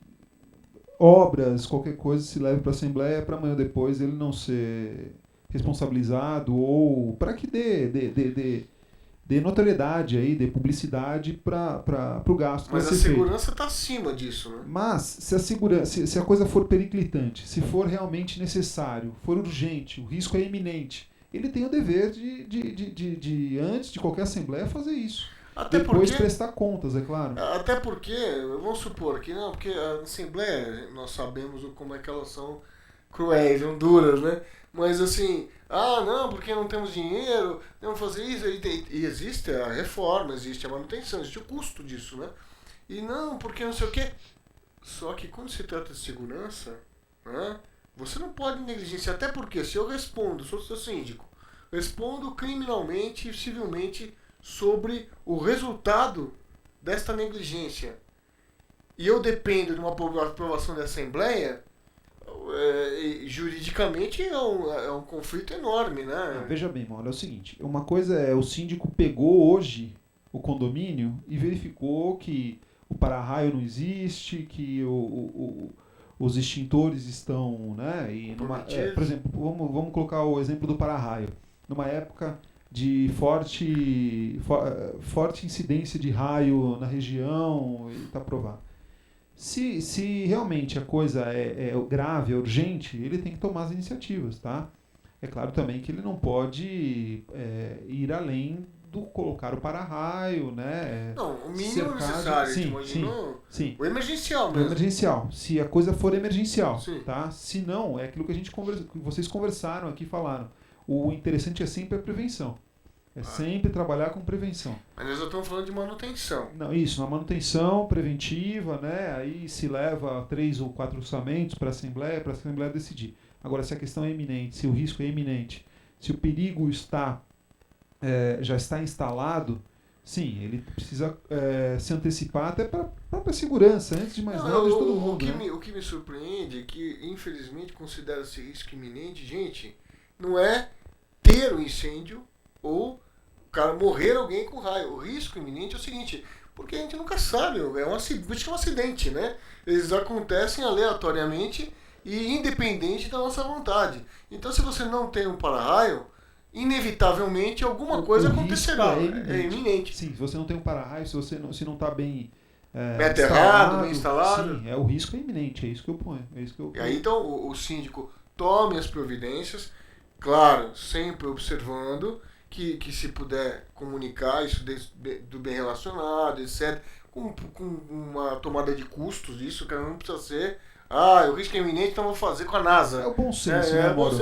obras, qualquer coisa, se leve para a Assembleia para amanhã ou depois ele não ser responsabilizado ou para que dê notoriedade, aí, dê publicidade para o gasto. Mas a segurança está acima disso, né? Mas se a coisa for periclitante, se for realmente necessário, for urgente, o risco é iminente, ele tem o dever de antes de qualquer Assembleia, fazer isso. Depois prestar contas, é claro. Até porque, vamos supor que não, porque a Assembleia, nós sabemos como é que elas são cruéis, são duras, né? Mas assim, não, porque não temos dinheiro, vamos fazer isso. E existe a reforma, existe a manutenção, existe o custo disso, né? E não, porque não sei o quê. Só que quando se trata de segurança, né, você não pode negligenciar, até porque se eu respondo, sou seu síndico, respondo criminalmente e civilmente sobre o resultado desta negligência, e eu dependo de uma aprovação da Assembleia, juridicamente é um conflito enorme, né? Veja bem, Mauro, é o seguinte, uma coisa é o síndico pegou hoje o condomínio e verificou que o para-raio não existe, que os extintores estão, né? E por exemplo, vamos colocar o exemplo do para-raio. Numa época de forte incidência de raio na região, está provado. Se realmente a coisa é grave, é urgente, ele tem que tomar as iniciativas, tá? É claro também que ele não pode ir além do colocar o para-raio, né? Não, o mínimo necessário, sim. O emergencial mesmo. O emergencial, se a coisa for emergencial, sim. Tá? Se não, é aquilo que que vocês conversaram aqui, falaram. O interessante é sempre a prevenção. Sempre trabalhar com prevenção. Mas nós já estamos falando de manutenção. Não, isso, uma manutenção preventiva, né? Aí se leva 3 ou 4 orçamentos para a Assembleia decidir. Agora, se a questão é iminente, se o risco é iminente, se o perigo já está instalado, sim, ele precisa se antecipar até para a própria segurança, antes de mais nada, de todo mundo. O que me surpreende é que, infelizmente, considera-se risco iminente, gente, não é ter o incêndio ou morrer alguém com raio. O risco iminente é o seguinte, porque a gente nunca sabe, é um acidente, né? Eles acontecem aleatoriamente e independente da nossa vontade. Então, se você não tem um para-raio, inevitavelmente alguma coisa acontecerá. É iminente. Sim, se você não tem um para-raio, se não está bem aterrado, bem instalado. Sim, o risco é iminente, é isso que eu ponho. E aí, então, o síndico tome as providências, claro, sempre observando que se puder comunicar isso do bem relacionado, etc., com uma tomada de custos, isso que não precisa ser o risco é iminente, então vou fazer com a NASA. É o bom senso, né, Mauro?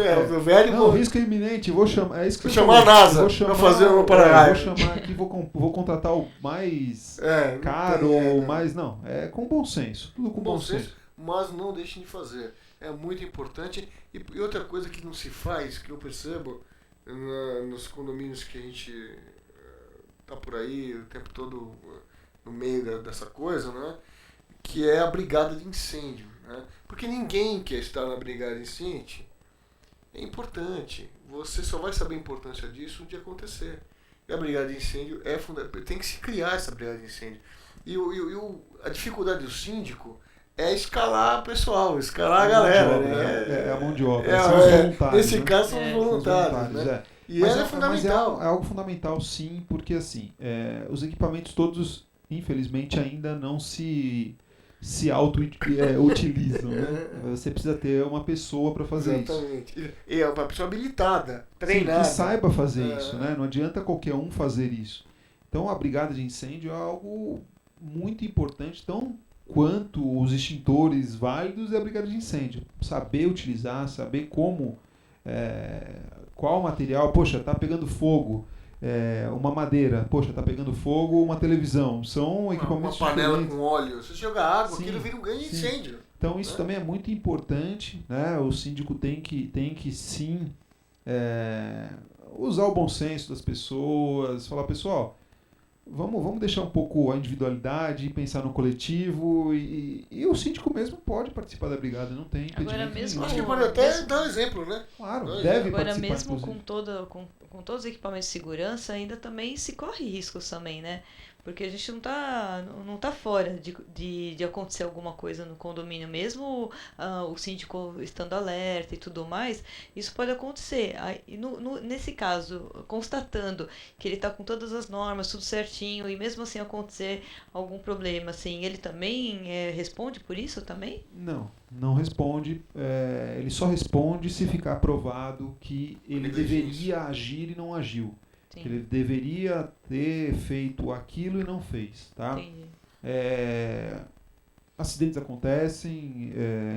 O risco é iminente, vou chamar. É isso que vou chamar a NASA para fazer um para-raio. Vou chamar aqui, vou contratar o mais caro, mais. Não, é com bom senso. Tudo com bom senso. Mas não deixem de fazer. É muito importante. E outra coisa que não se faz, que eu percebo nos condomínios que a gente tá por aí o tempo todo no meio dessa coisa, né? Que é a brigada de incêndio. Né? Porque ninguém quer estar na brigada de incêndio. É importante. Você só vai saber a importância disso um dia acontecer. E a brigada de incêndio é fundamental. Tem que se criar essa brigada de incêndio. E a dificuldade do síndico é escalar o pessoal, escalar a galera. É a mão de obra. Nesse caso são os voluntários. Né? E mas é fundamental. Mas é algo fundamental, sim, porque assim, os equipamentos todos, infelizmente, ainda não se auto-utilizam. Né? Você precisa ter uma pessoa para fazer isso. Exatamente. E é uma pessoa habilitada, treinada. Sim, que saiba fazer isso. Né? Não adianta qualquer um fazer isso. Então, a brigada de incêndio é algo muito importante, tão quanto os extintores válidos é a brigada de incêndio. Saber utilizar, saber como, qual material, poxa, está pegando fogo. Uma madeira, poxa, tá pegando fogo, uma televisão, são equipamentos uma panela diferentes. Com óleo, se jogar água, sim, aquilo vira um grande incêndio. Então isso também é muito importante, né? O síndico tem que sim usar o bom senso das pessoas, falar, pessoal, vamos deixar um pouco a individualidade, pensar no coletivo e o síndico mesmo pode participar da brigada, não tem impedimento nenhum. Acho que pode até dar um exemplo, né? Claro, deve agora participar. Mesmo com todos os equipamentos de segurança, ainda também se corre riscos também, né? Porque a gente não tá fora de acontecer alguma coisa no condomínio, mesmo o síndico estando alerta e tudo mais, isso pode acontecer. E nesse caso, constatando que ele está com todas as normas, tudo certinho, e mesmo assim acontecer algum problema, assim, ele também responde por isso também? Não responde. Ele só responde se ficar provado que ele deveria agir e não agiu. Sim. Que ele deveria ter feito aquilo e não fez, tá? Acidentes acontecem,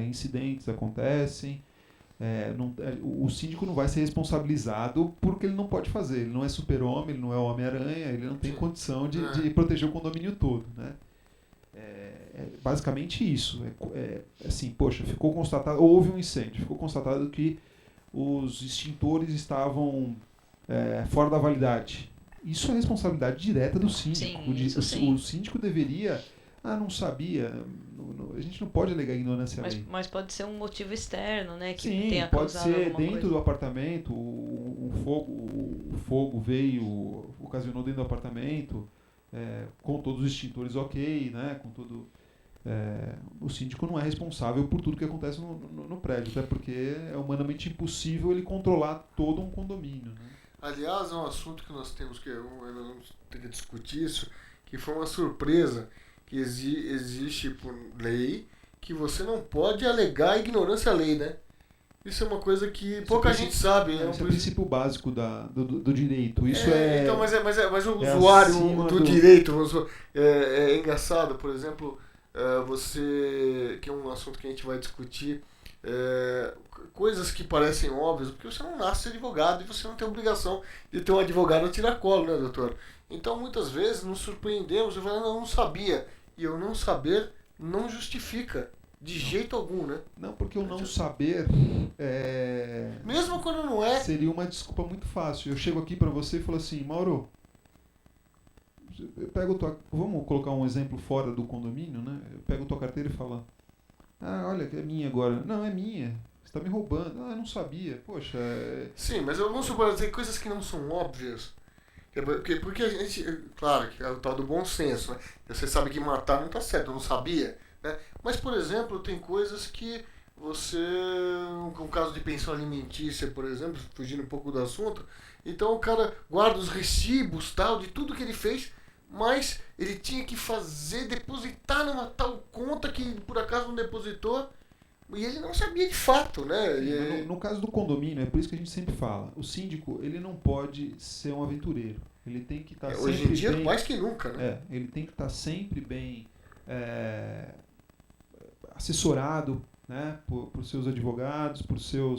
incidentes acontecem, o síndico não vai ser responsabilizado porque ele não pode fazer, ele não é super-homem, ele não é Homem-Aranha, ele não tem condição de proteger o condomínio todo, né? Basicamente isso, assim, poxa, ficou constatado, houve um incêndio, ficou constatado que os extintores estavam fora da validade. Isso é responsabilidade direta do síndico. Sim, o síndico deveria... não sabia. A gente não pode alegar ignorância ali. Mas pode ser um motivo externo, né? Que sim, tenha pode ser dentro coisa. Do apartamento, o fogo veio, ocasionou dentro do apartamento, com todos os extintores ok, né? Com tudo. o síndico não é responsável por tudo que acontece no prédio, até porque é humanamente impossível ele controlar todo um condomínio, né? Aliás, é um assunto que nós temos que discutir isso, que foi uma surpresa que existe por lei, que você não pode alegar ignorância à lei, né? Isso é uma coisa que pouca gente sabe. Esse é o princípio básico do direito. Isso então, mas o usuário do direito, é engraçado, por exemplo, que é um assunto que a gente vai discutir, coisas que parecem óbvias, porque você não nasce advogado e você não tem obrigação de ter um advogado a tirar colo, né, doutor? Então, muitas vezes, nos surpreendemos, eu não sabia. E eu não saber não justifica de jeito algum, né? Não, porque o não saber mesmo quando não é, seria uma desculpa muito fácil. Eu chego aqui para você e falo assim, Mauro, vamos colocar um exemplo fora do condomínio, né? Eu pego tua carteira e falo, olha, que é minha agora. Não, é minha. Você está me roubando. Eu não sabia. Poxa. Sim, mas vamos supor, tem coisas que não são óbvias. Porque a gente, claro, que é o tal do bom senso, né? Você sabe que matar não está certo, eu não sabia, né? Mas, por exemplo, tem coisas que você, um caso de pensão alimentícia, por exemplo, fugindo um pouco do assunto, então o cara guarda os recibos, tal, de tudo que ele fez, mas ele tinha que depositar numa tal conta que por acaso não depositou, e ele não sabia de fato, né? Sim, no caso do condomínio, é por isso que a gente sempre fala, o síndico, ele não pode ser um aventureiro. Ele tem que estar sempre hoje em dia, bem, mais que nunca, né? Ele tem que estar sempre bem assessorado, né, por seus advogados, por sua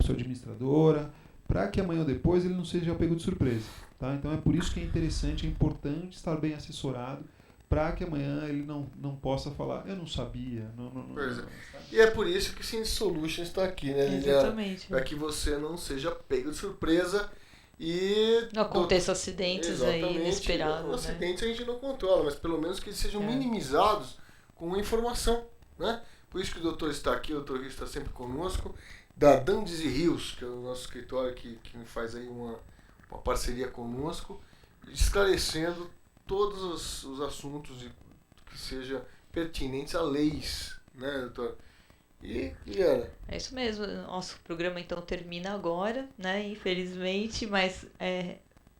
administradora, para que amanhã ou depois ele não seja pego de surpresa. Tá? Então é por isso que é interessante, é importante estar bem assessorado, para que amanhã ele não possa falar, eu não sabia. Pois é. E é por isso que o Syndic Solutions está aqui, né, Liliana? Exatamente. Para que você não seja pego de surpresa e... Não aconteça acidentes aí inesperados. Né? Acidentes a gente não controla, mas pelo menos que eles sejam minimizados com informação, né? Por isso que o doutor está aqui, o doutor está sempre conosco, da Dandes e Rios, que é o nosso escritório que faz aí uma parceria conosco, esclarecendo todos os assuntos que sejam pertinentes a leis, né, doutor? E Liana? É isso mesmo, nosso programa então termina agora, né, infelizmente, mas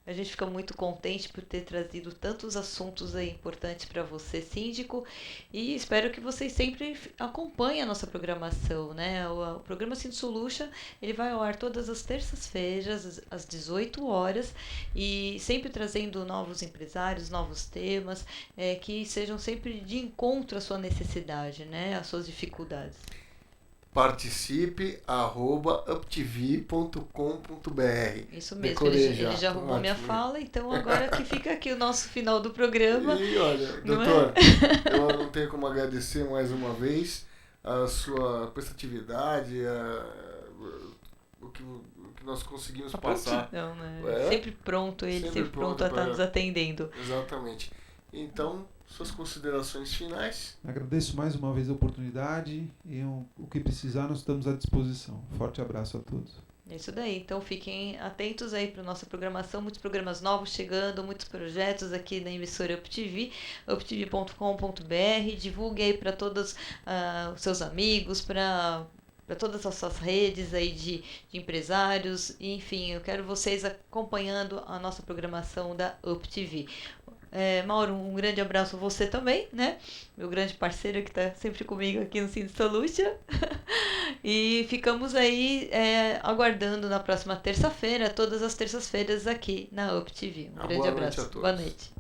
a gente fica muito contente por ter trazido tantos assuntos aí importantes para você, síndico, e espero que vocês sempre acompanhem a nossa programação, né? O programa Syndic Solution, ele vai ao ar todas as terças-feiras, às 18 horas, e sempre trazendo novos empresários, novos temas, que sejam sempre de encontro à sua necessidade, né? Às suas dificuldades. Participe @uptv.com.br. Isso mesmo, ele já roubou minha fala, então agora que fica aqui o nosso final do programa. E olha, doutor, eu não tenho como agradecer mais uma vez a sua prestatividade, o que nós conseguimos passar. Não, né? Sempre pronto, sempre pronto a estar nos atendendo. Exatamente. Então, suas considerações finais. Agradeço mais uma vez a oportunidade e o que precisar nós estamos à disposição. Forte abraço a todos. É isso daí, então fiquem atentos aí para a nossa programação, muitos programas novos chegando, muitos projetos aqui na emissora UpTV, uptv.com.br, divulgue aí para todos os seus amigos, para todas as suas redes aí de empresários, enfim, eu quero vocês acompanhando a nossa programação da UpTV. Mauro, um grande abraço a você também, né? Meu grande parceiro que está sempre comigo aqui no Syndic Solution. E ficamos aí aguardando na próxima terça-feira, todas as terças-feiras aqui na UpTV. Um grande abraço. Boa noite a todos. Boa noite.